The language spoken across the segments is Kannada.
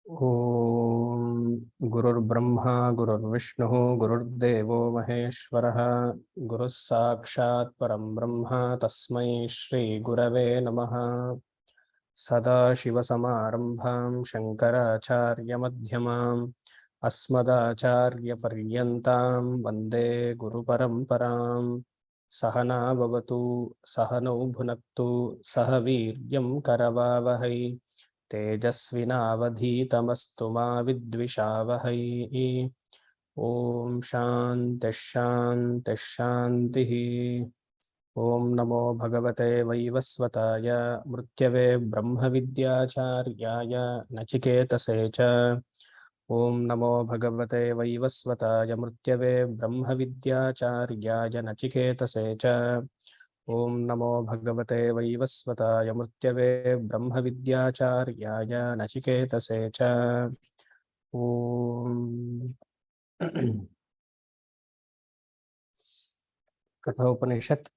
ಓಂ ಗುರುರ್ಬ್ರಹ್ಮ ಗುರುರ್ವಿಷ್ಣು ಗುರುರ್ದೇವೋ ಮಹೇಶ್ವರಃ ಗುರುಃ ಸಾಕ್ಷಾತ್ ಪರಂ ಬ್ರಹ್ಮ ತಸ್ಮೈ ಶ್ರೀ ಗುರವೇ ನಮಃ. ಸದಾಶಿವಸಮಾರಂಭಾಂ ಶಂಕರಾಚಾರ್ಯಮಧ್ಯಮಾಂ ಅಸ್ಮದಾಚಾರ್ಯಪರ್ಯಂತಾಂ ವಂದೇ ಗುರುಪರಂಪರಾಂ. ಸಹನಾ ಭವತು ಸಹನೌ ಭುನಕ್ತು ಸಹ ವೀರ್ಯಂ ಕರವಾವಹೈ तेजस्विनावधीतमस्तु मा विद्विषावहै. ओम शांति शांति शांतिः. ओम नमो भगवते वैवस्वताय मृत्यवे ब्रह्मविद्याचार्याय नचिकेतसे च. ओम नमो भगवते वैवस्वताय मृत्यवे ब्रह्मविद्याचार्याय नचिकेतसे च. ओम नमो भगवते वैवस्वताय मृत्यवे ब्रह्मविद्याचार्याय नचिकेतसे च. ओम कठोपनिषत्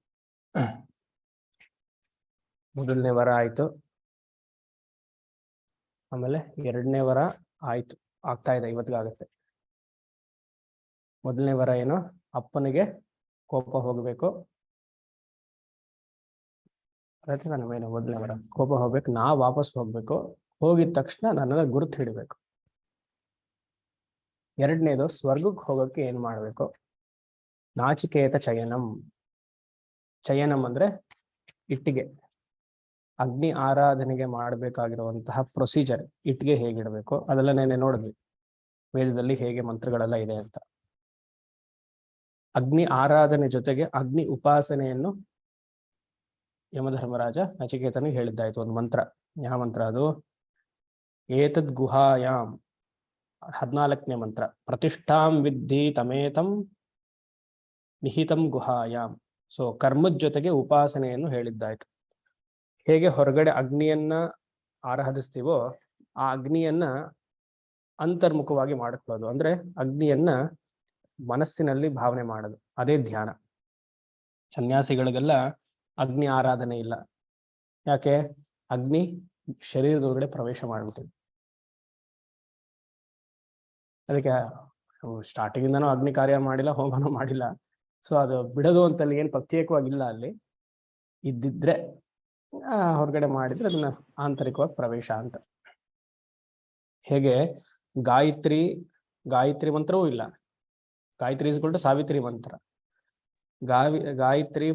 ಮೊದಲನೇ ವಾರ ಆಯ್ತು. ಆಮೇಲೆ ಎರಡನೇ ವಾರ ಆಯ್ತು, ಆಗ್ತಾ ಇದೆ, ಇವತ್ತಿಗಾಗುತ್ತೆ. ಮೊದಲನೇ ವಾರ ಏನು, ಅಪ್ಪನಿಗೆ ಕೋಪ ಹೋಗಬೇಕು. ನಾನು ಮೊದಲನೇ ವಾರ ಕೋಪ ಹೋಗ್ಬೇಕು, ನಾ ವಾಪಸ್ ಹೋಗ್ಬೇಕು. ಹೋಗಿದ ತಕ್ಷಣ ನನ್ನನ್ನ ಗುರುತು ಹಿಡಬೇಕು. ಎರಡನೇದು ಸ್ವರ್ಗಕ್ಕೆ ಹೋಗೋಕೆ ಏನ್ ಮಾಡ್ಬೇಕು. ನಾಚಿಕೇತ ಚಯನಂ. ಚಯನಂ ಅಂದ್ರೆ ಇಟ್ಟಿಗೆ. ಅಗ್ನಿ ಆರಾಧನೆಗೆ ಮಾಡಬೇಕಾಗಿರುವಂತಹ ಪ್ರೊಸೀಜರ್, ಇಟ್ಟಿಗೆ ಹೇಗಿಡಬೇಕು ಅದೆಲ್ಲ ನೆನ್ನೆ ನೋಡಿದ್ವಿ. ವೇದದಲ್ಲಿ ಹೇಗೆ ಮಂತ್ರಗಳೆಲ್ಲ ಇದೆ ಅಂತ. ಅಗ್ನಿ ಆರಾಧನೆ ಜೊತೆಗೆ ಅಗ್ನಿ ಉಪಾಸನೆಯನ್ನು ಯಮಧರ್ಮರಾಜ ನಚಿಕೇತನಿಗೆ ಹೇಳಿದ್ದಾಯ್ತು. ಒಂದು ಮಂತ್ರ. ಯಾವ ಮಂತ್ರ ಅದು? ಏತದ್ ಗುಹಾಯಾಂ, 14ನೇ ಮಂತ್ರ. ಪ್ರತಿಷ್ಠಾಂ ವಿದ್ಧಿ ತಮೇತಂ ನಿಹಿತಂ ಗುಹಾಯಾಮ್. ಸೊ ಕರ್ಮದ ಜೊತೆಗೆ ಉಪಾಸನೆಯನ್ನು ಹೇಳಿದ್ದಾಯ್ತು. ಹೇಗೆ ಹೊರಗಡೆ ಅಗ್ನಿಯನ್ನ ಆರಾಧಿಸ್ತೀವೋ ಆ ಅಗ್ನಿಯನ್ನ ಅಂತರ್ಮುಖವಾಗಿ ಮಾಡಿಕೊಳ್ಳೋದು, ಅಂದ್ರೆ ಅಗ್ನಿಯನ್ನ ಮನಸ್ಸಿನಲ್ಲಿ ಭಾವನೆ ಮಾಡೋದು, ಅದೇ ಧ್ಯಾನ. ಸನ್ಯಾಸಿಗಳಿಗೆಲ್ಲ ಅಗ್ನಿ ಆರಾಧನೆ ಇಲ್ಲ. ಯಾಕೆ? ಅಗ್ನಿ ಶರೀರದೊಳಗಡೆ ಪ್ರವೇಶ ಮಾಡ್ಬಿಟ್ಟಿದೆ. ಅದಕ್ಕೆ ಸ್ಟಾರ್ಟಿಂಗ್ ಇಂದನೂ ಅಗ್ನಿ ಕಾರ್ಯ ಮಾಡಿಲ್ಲ, ಹೋಮನೂ ಮಾಡಿಲ್ಲ. ಸೊ ಅದು ಬಿಡೋದು ಅಂತಲ್ಲಿ ಏನು ಪ್ರತ್ಯೇಕವಾಗಿಲ್ಲ. ಅಲ್ಲಿ ಇದ್ದಿದ್ರೆ ಹೊರಗಡೆ ಮಾಡಿದ್ರೆ ಅದನ್ನ ಆಂತರಿಕವಾಗಿ ಪ್ರವೇಶ ಅಂತ. ಹೇಗೆ ಗಾಯತ್ರಿ ಮಂತ್ರವೂ ಇಲ್ಲ. ಗಾಯತ್ರಿ ಇಸ್ಕೊಂಡು ಸಾವಿತ್ರಿ ಮಂತ್ರ. ಗಾಯತ್ರಿ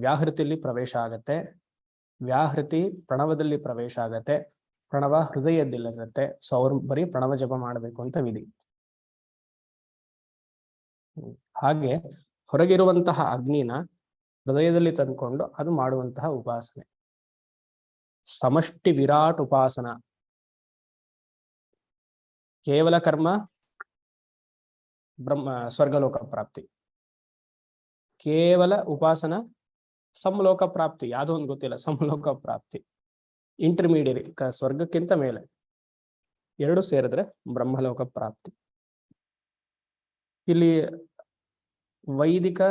ವ್ಯಾಹೃತಿಯಲ್ಲಿ ಪ್ರವೇಶ ಆಗತ್ತೆ, ವ್ಯಾಹೃತಿ ಪ್ರಣವದಲ್ಲಿ ಪ್ರವೇಶ ಆಗತ್ತೆ, ಪ್ರಣವ ಹೃದಯದಲ್ಲಿರುತ್ತೆ. ಸೊ ಅವ್ರು ಬರೀ ಪ್ರಣವ ಜಪ ಮಾಡಬೇಕು ಅಂತ ವಿಧಿ. ಹಾಗೆ ಹೊರಗಿರುವಂತಹ ಅಗ್ನಿನ ಹೃದಯದಲ್ಲಿ ತಂದ್ಕೊಂಡು ಅದು ಮಾಡುವಂತಹ ಉಪಾಸನೆ ಸಮಷ್ಟಿ ವಿರಾಟ್ ಉಪಾಸನ. ಕೇವಲ ಕರ್ಮ ಸ್ವರ್ಗಲೋಕ ಪ್ರಾಪ್ತಿ, ಕೇವಲ ಉಪಾಸನ ಸಮಲೋಕ ಪ್ರಾಪ್ತಿ. ಯಾವುದೋ ಒಂದು ಗೊತ್ತಿಲ್ಲ, ಸಮಲೋಕ ಪ್ರಾಪ್ತಿ. ಇಂಟರ್ಮೀಡಿಯರಿ, ಸ್ವರ್ಗಕ್ಕಿಂತ ಮೇಲೆ. ಎರಡು ಸೇರಿದ್ರೆ ಬ್ರಹ್ಮಲೋಕ ಪ್ರಾಪ್ತಿ. ಇಲ್ಲಿ ವೈದಿಕ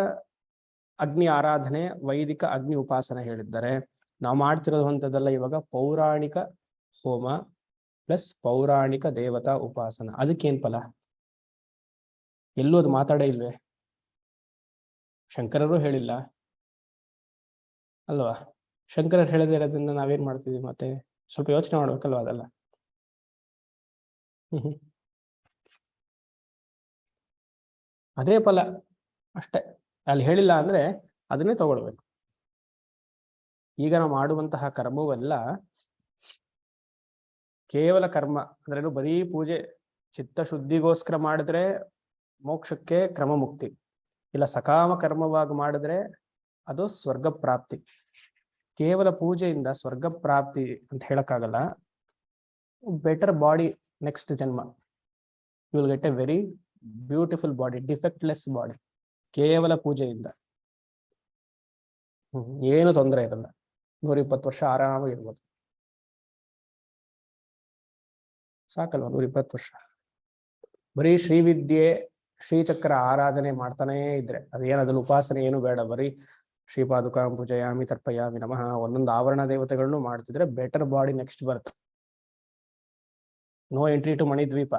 ಅಗ್ನಿ ಆರಾಧನೆ, ವೈದಿಕ ಅಗ್ನಿ ಉಪಾಸನೆ ಹೇಳಿದ್ದಾರೆ. ನಾವು ಮಾಡ್ತಿರೋದಂಥದ್ದೆಲ್ಲ ಇವಾಗ ಪೌರಾಣಿಕ ಹೋಮ ಪ್ಲಸ್ ಪೌರಾಣಿಕ ದೇವತಾ ಉಪಾಸನ. ಅದಕ್ಕೇನ್ ಫಲ? ಎಲ್ಲೂ ಅದು ಮಾತಾಡೇ ಇಲ್ವೇ? ಶಂಕರರು ಹೇಳಿಲ್ಲ ಅಲ್ವಾ? ಶಂಕರರು ಹೇಳದೇ ಇರೋದ್ರಿಂದ ನಾವೇನ್ ಮಾಡ್ತಿದ್ವಿ? ಮತ್ತೆ ಸ್ವಲ್ಪ ಯೋಚನೆ ಮಾಡ್ಬೇಕಲ್ವಾ ಅದೆಲ್ಲ. ಅದೇ ಫಲ ಅಷ್ಟೇ. ಅಲ್ಲಿ ಹೇಳಿಲ್ಲ ಅಂದ್ರೆ ಅದನ್ನೇ ತಗೊಳ್ಬೇಕು. ಈಗ ನಾವು ಮಾಡುವಂತಹ ಕರ್ಮವೆಲ್ಲ ಕೇವಲ ಕರ್ಮ ಅಂದ್ರೆ ಬರೀ ಪೂಜೆ ಚಿತ್ತಶುದ್ಧಿಗೋಸ್ಕರ ಮಾಡಿದ್ರೆ ಮೋಕ್ಷಕ್ಕೆ ಕ್ರಮ ಮುಕ್ತಿ. ಇಲ್ಲ ಸಕಾಮ ಕರ್ಮವಾಗಿ ಮಾಡಿದ್ರೆ ಅದು ಸ್ವರ್ಗ ಪ್ರಾಪ್ತಿ. ಕೇವಲ ಪೂಜೆಯಿಂದ ಸ್ವರ್ಗ ಪ್ರಾಪ್ತಿ ಅಂತ ಹೇಳಕ್ಕಾಗಲ್ಲ. ಬೆಟರ್ ಬಾಡಿ ನೆಕ್ಸ್ಟ್ ಜನ್ಮ. You will get a very beautiful body, defectless body. ಕೇವಲ ಪೂಜೆಯಿಂದ ಏನು ತೊಂದರೆ ಇರಲ್ಲ. 120 ವರ್ಷ ಆರಾಮಾಗಿ ಇರ್ಬೋದು. ಸಾಕಲ್ವ 120 ವರ್ಷ? ಬರೀ ಶ್ರೀವಿದ್ಯೆ ಶ್ರೀಚಕ್ರ ಆರಾಧನೆ ಮಾಡ್ತಾನೇ ಇದ್ರೆ ಅದೇನದನ್ನು ಉಪಾಸನೆ ಏನು ಬೇಡ. ಬರೀ ಶ್ರೀಪಾದುಕಾಂ ಪೂಜೆಯಾಮಿ ತರ್ಪಯಾಮಿ ನಮಃ ಒಂದೊಂದು ಆವರಣ ದೇವತೆಗಳನ್ನು ಮಾಡ್ತಿದ್ರೆ better body next birth. No entry to Manidweepa.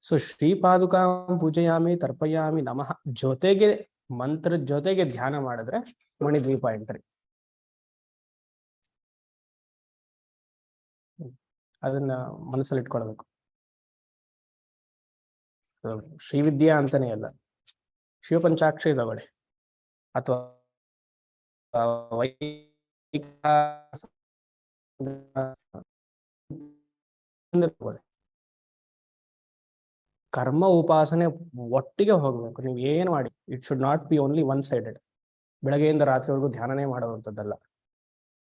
So ಶ್ರೀಪಾದುಕಾ ಪೂಜೆಯಾಮಿ ತರ್ಪಯಾಮಿ ನಮಃ ಜೊತೆಗೆ ಮಂತ್ರದ ಜೊತೆಗೆ ಧ್ಯಾನ ಮಾಡಿದ್ರೆ ಮಣಿದ್ವೀಪ ಎಂಟ್ರಿ. ಅದನ್ನ ಮನಸ್ಸಲ್ಲಿ ಇಟ್ಕೊಳ್ಬೇಕು. ಶ್ರೀವಿದ್ಯಾ ಅಂತಾನೆ ಅಲ್ಲ, ಶಿವಪಂಚಾಕ್ಷರಿ ತಗೊಳ್ಳಿ ಅಥವಾ ಕರ್ಮ ಉಪಾಸನೆ ಒಟ್ಟಿಗೆ ಹೋಗ್ಬೇಕು. ನೀವು ಏನ್ ಮಾಡಿ, it should not be only one sided. ಬೆಳಗ್ಗೆಯಿಂದ ರಾತ್ರಿವರೆಗೂ ಧ್ಯಾನನೇ ಮಾಡುವಂಥದ್ದಲ್ಲ,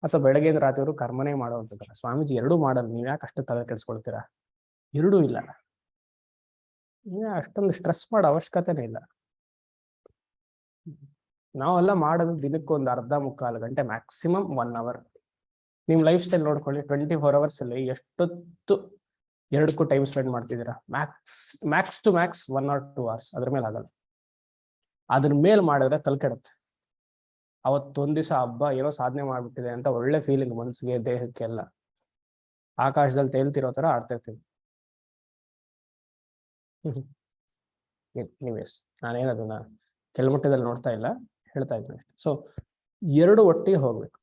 ಅಥವಾ ಬೆಳಗ್ಗೆಯಿಂದ ರಾತ್ರಿವರೆಗೂ ಕರ್ಮನೇ ಮಾಡುವಂಥದ್ದಲ್ಲ. ಸ್ವಾಮೀಜಿ ಎರಡೂ ಮಾಡಲ್ಲ, ನೀವ್ ಯಾಕೆ ಅಷ್ಟು ತಲೆ ಕೆಡಿಸ್ಕೊಳ್ತೀರಾ? ಎರಡೂ ಇಲ್ಲ, ಅಷ್ಟೊಂದು ಸ್ಟ್ರೆಸ್ ಮಾಡೋ ಅವಶ್ಯಕತೆನೇ ಇಲ್ಲ. ನಾವೆಲ್ಲ ಮಾಡೋದು ದಿನಕ್ಕೊಂದು ಅರ್ಧ ಮುಕ್ಕಾಲು ಗಂಟೆ, ಮ್ಯಾಕ್ಸಿಮಮ್ 1 hour. ನಿಮ್ ಲೈಫ್ ಸ್ಟೈಲ್ ನೋಡ್ಕೊಳ್ಳಿ, 24 hours ಅಲ್ಲಿ ಎಷ್ಟೊತ್ತು ಎರಡಕ್ಕೂ ಟೈಮ್ ಸ್ಪೆಂಡ್ ಮಾಡ್ತಿದ್ದೀರಾ? Max to max 1 or 2 hours. ಅದ್ರ ಮೇಲೆ ಆಗಲ್ಲ. ಅದ್ರ ಮೇಲೆ ಮಾಡಿದ್ರೆ ತಲೆಕೆಡುತ್ತೆ. ಅವತ್ತೊಂದ್ ದಿವಸ ಹಬ್ಬ ಏನೋ ಸಾಧನೆ ಮಾಡ್ಬಿಟ್ಟಿದೆ ಅಂತ ಒಳ್ಳೆ ಫೀಲಿಂಗ್ ಮನ್ಸಿಗೆ ದೇಹಕ್ಕೆಲ್ಲ. ಆಕಾಶದಲ್ಲಿ ತೇಲ್ತಿರೋ ತರ ಆಡ್ತಿರ್ತೀವಿ. ನೀವೇಸ್ ನಾನೇನದನ್ನ ಕೆಳಮಟ್ಟದಲ್ಲಿ ನೋಡ್ತಾ ಇಲ್ಲ, ಹೇಳ್ತಾ ಇದ್ದೀನಿ. ಸೊ ಎರಡು ಒಟ್ಟಿಗೆ ಹೋಗ್ಬೇಕು.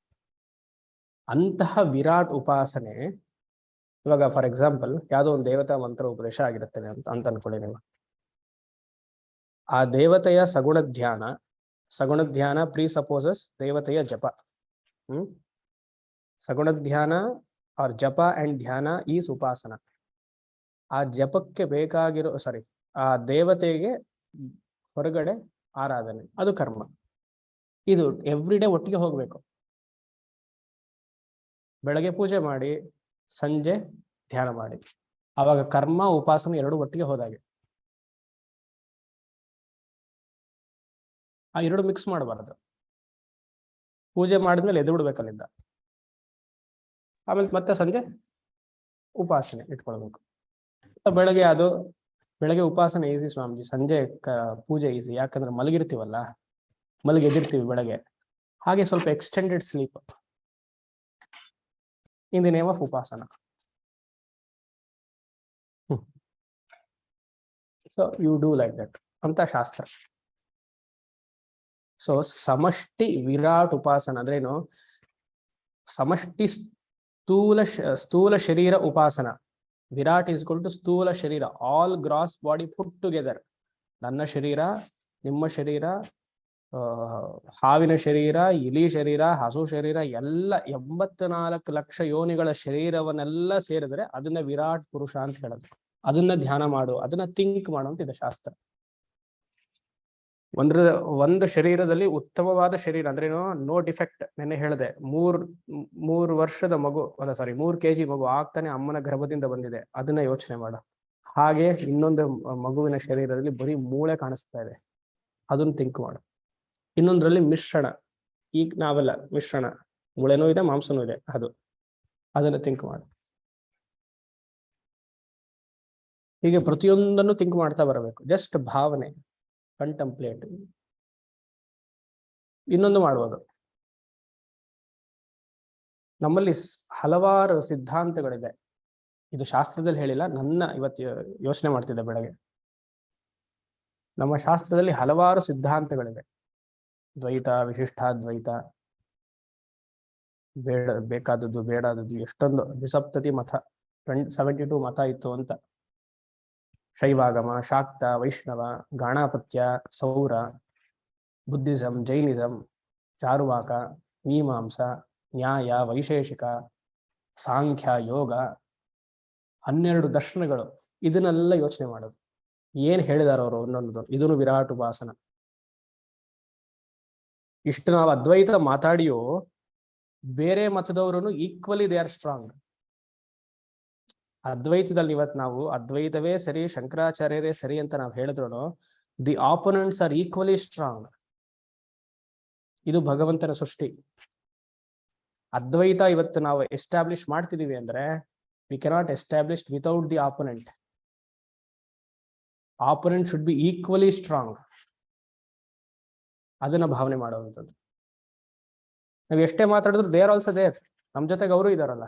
ಅಂತಹ ವಿರಾಟ್ ಉಪಾಸನೆ, ಇವಾಗ ಫಾರ್ ಎಕ್ಸಾಂಪಲ್ ಯಾವುದೋ ಒಂದು ದೇವತಾ ಮಂತ್ರ ಉಪದೇಶ ಆಗಿರುತ್ತೆ ಅಂತ ಅನ್ಕೊಳ್ಳಿ ನೀವು. ಆ ದೇವತೆಯ ಸಗುಣ ಧ್ಯಾನ ಪ್ರೀಸಪೋಸಸ್ ದೇವತೆಯ ಜಪ. ಸಗುಣ ಧ್ಯಾನ ಆರ್ ಜಪ ಅಂಡ್ ಧ್ಯಾನ ಈಸ್ ಉಪಾಸನ. ಆ ಜಪಕ್ಕೆ ಬೇಕಾಗಿರೋ ಆ ದೇವತೆಗೆ ಹೊರಗಡೆ ಆರಾಧನೆ, ಅದು ಕರ್ಮ. ಇದು ಎವ್ರಿ ಡೇ ಒಟ್ಟಿಗೆ ಹೋಗ್ಬೇಕು. ಬೆಳಗ್ಗೆ ಪೂಜೆ ಮಾಡಿ, ಸಂಜೆ ಧ್ಯಾನ ಮಾಡಿ, ಆವಾಗ ಕರ್ಮ ಉಪಾಸನೆ ಎರಡು ಒಟ್ಟಿಗೆ ಹೋದಾಗೆ. ಆ ಎರಡು ಮಿಕ್ಸ್ ಮಾಡಬಾರದು. ಪೂಜೆ ಮಾಡಿದ್ಮೇಲೆ ಎದ್ದು ಬಿಡ್ಬೇಕಲ್ಲಿಂದ, ಆಮೇಲೆ ಮತ್ತೆ ಸಂಜೆ ಉಪಾಸನೆ ಇಟ್ಕೊಳ್ಬೇಕು. ಬೆಳಗ್ಗೆ ಉಪಾಸನೆ ಈಸಿ ಸ್ವಾಮೀಜಿ, ಸಂಜೆ ಪೂಜೆ ಈಸಿ. ಯಾಕಂದ್ರೆ ಮಲಗಿರ್ತೀವಲ್ಲ, ಎದ್ದಿರ್ತೀವಿ ಬೆಳಗ್ಗೆ, ಹಾಗೆ ಸ್ವಲ್ಪ extended sleep in the name of upasana. So you do like that ಅಂತ ಶಾಸ್ತ್ರ. ಸೊ ಸಮಷ್ಟಿ ವಿರಾಟ್ ಉಪಾಸನ ಅಂದ್ರೇನು? ಸಮಷ್ಟಿ ಸ್ಥೂಲ ಶರೀರ ಉಪಾಸನ. Virat is equal to sthula sharira, all gross body put together. ನನ್ನ ಶರೀರ, ನಿಮ್ಮ ಶರೀರ, ಹಾವಿನ ಶರೀರ, ಇಲಿ ಶರೀರ, ಹಸು ಶರೀರ, ಎಲ್ಲ 84 ಲಕ್ಷ ಯೋನಿಗಳ ಶರೀರವನ್ನೆಲ್ಲ ಸೇರಿದ್ರೆ ಅದನ್ನ ವಿರಾಟ್ ಪುರುಷ ಅಂತ ಹೇಳೋದು. ಅದನ್ನ ಧ್ಯಾನ ಮಾಡು, ಅದನ್ನ ಥಿಂಕ್ ಮಾಡು ಅಂತ ಇದೆ ಶಾಸ್ತ್ರ. ಒಂದು ಶರೀರದಲ್ಲಿ ಉತ್ತಮವಾದ ಶರೀರ ಅಂದ್ರೇನು? No defect. ನೆನ್ನೆ ಹೇಳಿದೆ, 3 ವರ್ಷದ ಮಗು, 3 kg ಮಗು ಆಗ್ತಾನೆ ಅಮ್ಮನ ಗರ್ಭದಿಂದ ಬಂದಿದೆ, ಅದನ್ನ ಯೋಚನೆ ಮಾಡು. ಹಾಗೆ ಇನ್ನೊಂದು ಮಗುವಿನ ಶರೀರದಲ್ಲಿ ಬರೀ ಮೂಳೆ ಕಾಣಿಸ್ತಾ ಇದೆ, ಅದನ್ನ ಥಿಂಕ್ ಮಾಡು. ಇನ್ನೊಂದ್ರಲ್ಲಿ ಮಿಶ್ರಣ, ಈಗ ನಾವೆಲ್ಲ ಮಿಶ್ರಣ, ಮೂಳೆನೂ ಇದೆ ಮಾಂಸನೂ ಇದೆ, ಅದನ್ನ ಥಿಂಕ್ ಮಾಡು. ಹೀಗೆ ಪ್ರತಿಯೊಂದನ್ನು ಥಿಂಕ್ ಮಾಡ್ತಾ ಬರಬೇಕು. ಜಸ್ಟ್ ಭಾವನೆ, ಕಂಟಂಪ್ಲೇಟ್. ಇನ್ನೊಂದು ಮಾಡುವುದು, ನಮ್ಮಲ್ಲಿ ಹಲವಾರು ಸಿದ್ಧಾಂತಗಳಿದೆ. ಇದು ಶಾಸ್ತ್ರದಲ್ಲಿ ಹೇಳಿಲ್ಲ, ನನ್ನ ಇವತ್ತು ಯೋಚನೆ ಮಾಡ್ತಿದ್ದೆ ಬೆಳಗ್ಗೆ. ನಮ್ಮ ಶಾಸ್ತ್ರದಲ್ಲಿ ಹಲವಾರು ಸಿದ್ಧಾಂತಗಳಿವೆ. ದ್ವೈತ, ವಿಶಿಷ್ಟಾದ್ವೈತ, ಬೇಕಾದದ್ದು ಬೇಡಾದದ್ದು, ಎಷ್ಟೊಂದು ವಿಸಪ್ತತಿ ಮತ, 72 ಮತ ಇತ್ತು ಅಂತ. ಶೈವಾಗಮ, ಶಾಕ್ತ, ವೈಷ್ಣವ, ಗಾಣಾಪತ್ಯ, ಸೌರ, ಬುದ್ಧಿಸಂ, ಜೈನಿಸಂ, ಚಾರುವಾಕ, ಮೀಮಾಂಸ, ನ್ಯಾಯ, ವೈಶೇಷಿಕ, ಸಾಂಖ್ಯ, ಯೋಗ, 12 ದರ್ಶನಗಳು. ಇದನ್ನೆಲ್ಲ ಯೋಚನೆ ಮಾಡೋದು, ಏನ್ ಹೇಳಿದಾರ ಅವರು ಒಂದೊಂದು. ಇದನ್ನು ವಿರಾಟ್ ಉಪಾಸನ. ಇಷ್ಟು ನಾವು ಅದ್ವೈತ ಮಾತಾಡಿಯೋ ಬೇರೆ ಮತದವರನ್ನು ಈಕ್ವಲಿ ದೇ ಆರ್ ಸ್ಟ್ರಾಂಗ್. ಅದ್ವೈತದಲ್ಲಿ ಇವತ್ತು ನಾವು ಅದ್ವೈತವೇ ಸರಿ, ಶಂಕರಾಚಾರ್ಯರೇ ಸರಿ ಅಂತ ನಾವು ಹೇಳಿದ್ರು, the opponents are equally strong. ಇದು ಭಗವಂತನ ಸೃಷ್ಟಿ. ಅದ್ವೈತ ಇವತ್ತು ನಾವು ಎಸ್ಟಾಬ್ಲಿಷ್ ಮಾಡ್ತಿದೀವಿ ಅಂದ್ರೆ we cannot establish without the opponent. Opponent should be equally strong. ಅದನ್ನ ಭಾವನೆ ಮಾಡುವಂಥದ್ದು. ನಾವು ಎಷ್ಟೇ ಮಾತಾಡಿದ್ರು ದೇ ಆರ್ ಆಲ್ಸೋ ದೇರ್, ನಮ್ಮ ಜೊತೆಗೆ ಅವರು ಇದಾರಲ್ಲ.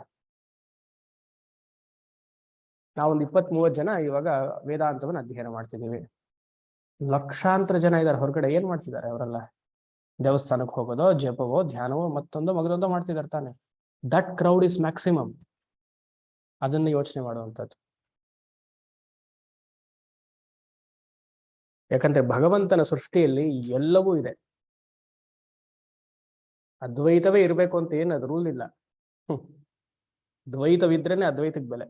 ನಾವೊಂದು 20-30 ಜನ ಇವಾಗ ವೇದಾಂತವನ್ನು ಅಧ್ಯಯನ ಮಾಡ್ತಿದ್ದೀವಿ. ಲಕ್ಷಾಂತರ ಜನ ಇದ್ದಾರೆ ಹೊರಗಡೆ, ಏನ್ ಮಾಡ್ತಿದ್ದಾರೆ ಅವರೆಲ್ಲ? ದೇವಸ್ಥಾನಕ್ಕೆ ಹೋಗೋದೋ, ಜಪವೋ, ಧ್ಯಾನವೋ, ಮತ್ತೊಂದೋ ಮಗದೊಂದೋ ಮಾಡ್ತಿದ್ದಾರೆ ತಾನೆ. That crowd is maximum. ಅದನ್ನ ಯೋಚನೆ ಮಾಡುವಂಥದ್ದು. ಯಾಕಂದ್ರೆ ಭಗವಂತನ ಸೃಷ್ಟಿಯಲ್ಲಿ ಎಲ್ಲವೂ ಇದೆ. ಅದ್ವೈತವೇ ಇರಬೇಕು ಅಂತ ಏನು ಅದು ರೂಲ್ ಇಲ್ಲ. ದ್ವೈತವಿದ್ರೇನೆ ಅದ್ವೈತಕ್ಕೆ ಬೆಲೆ,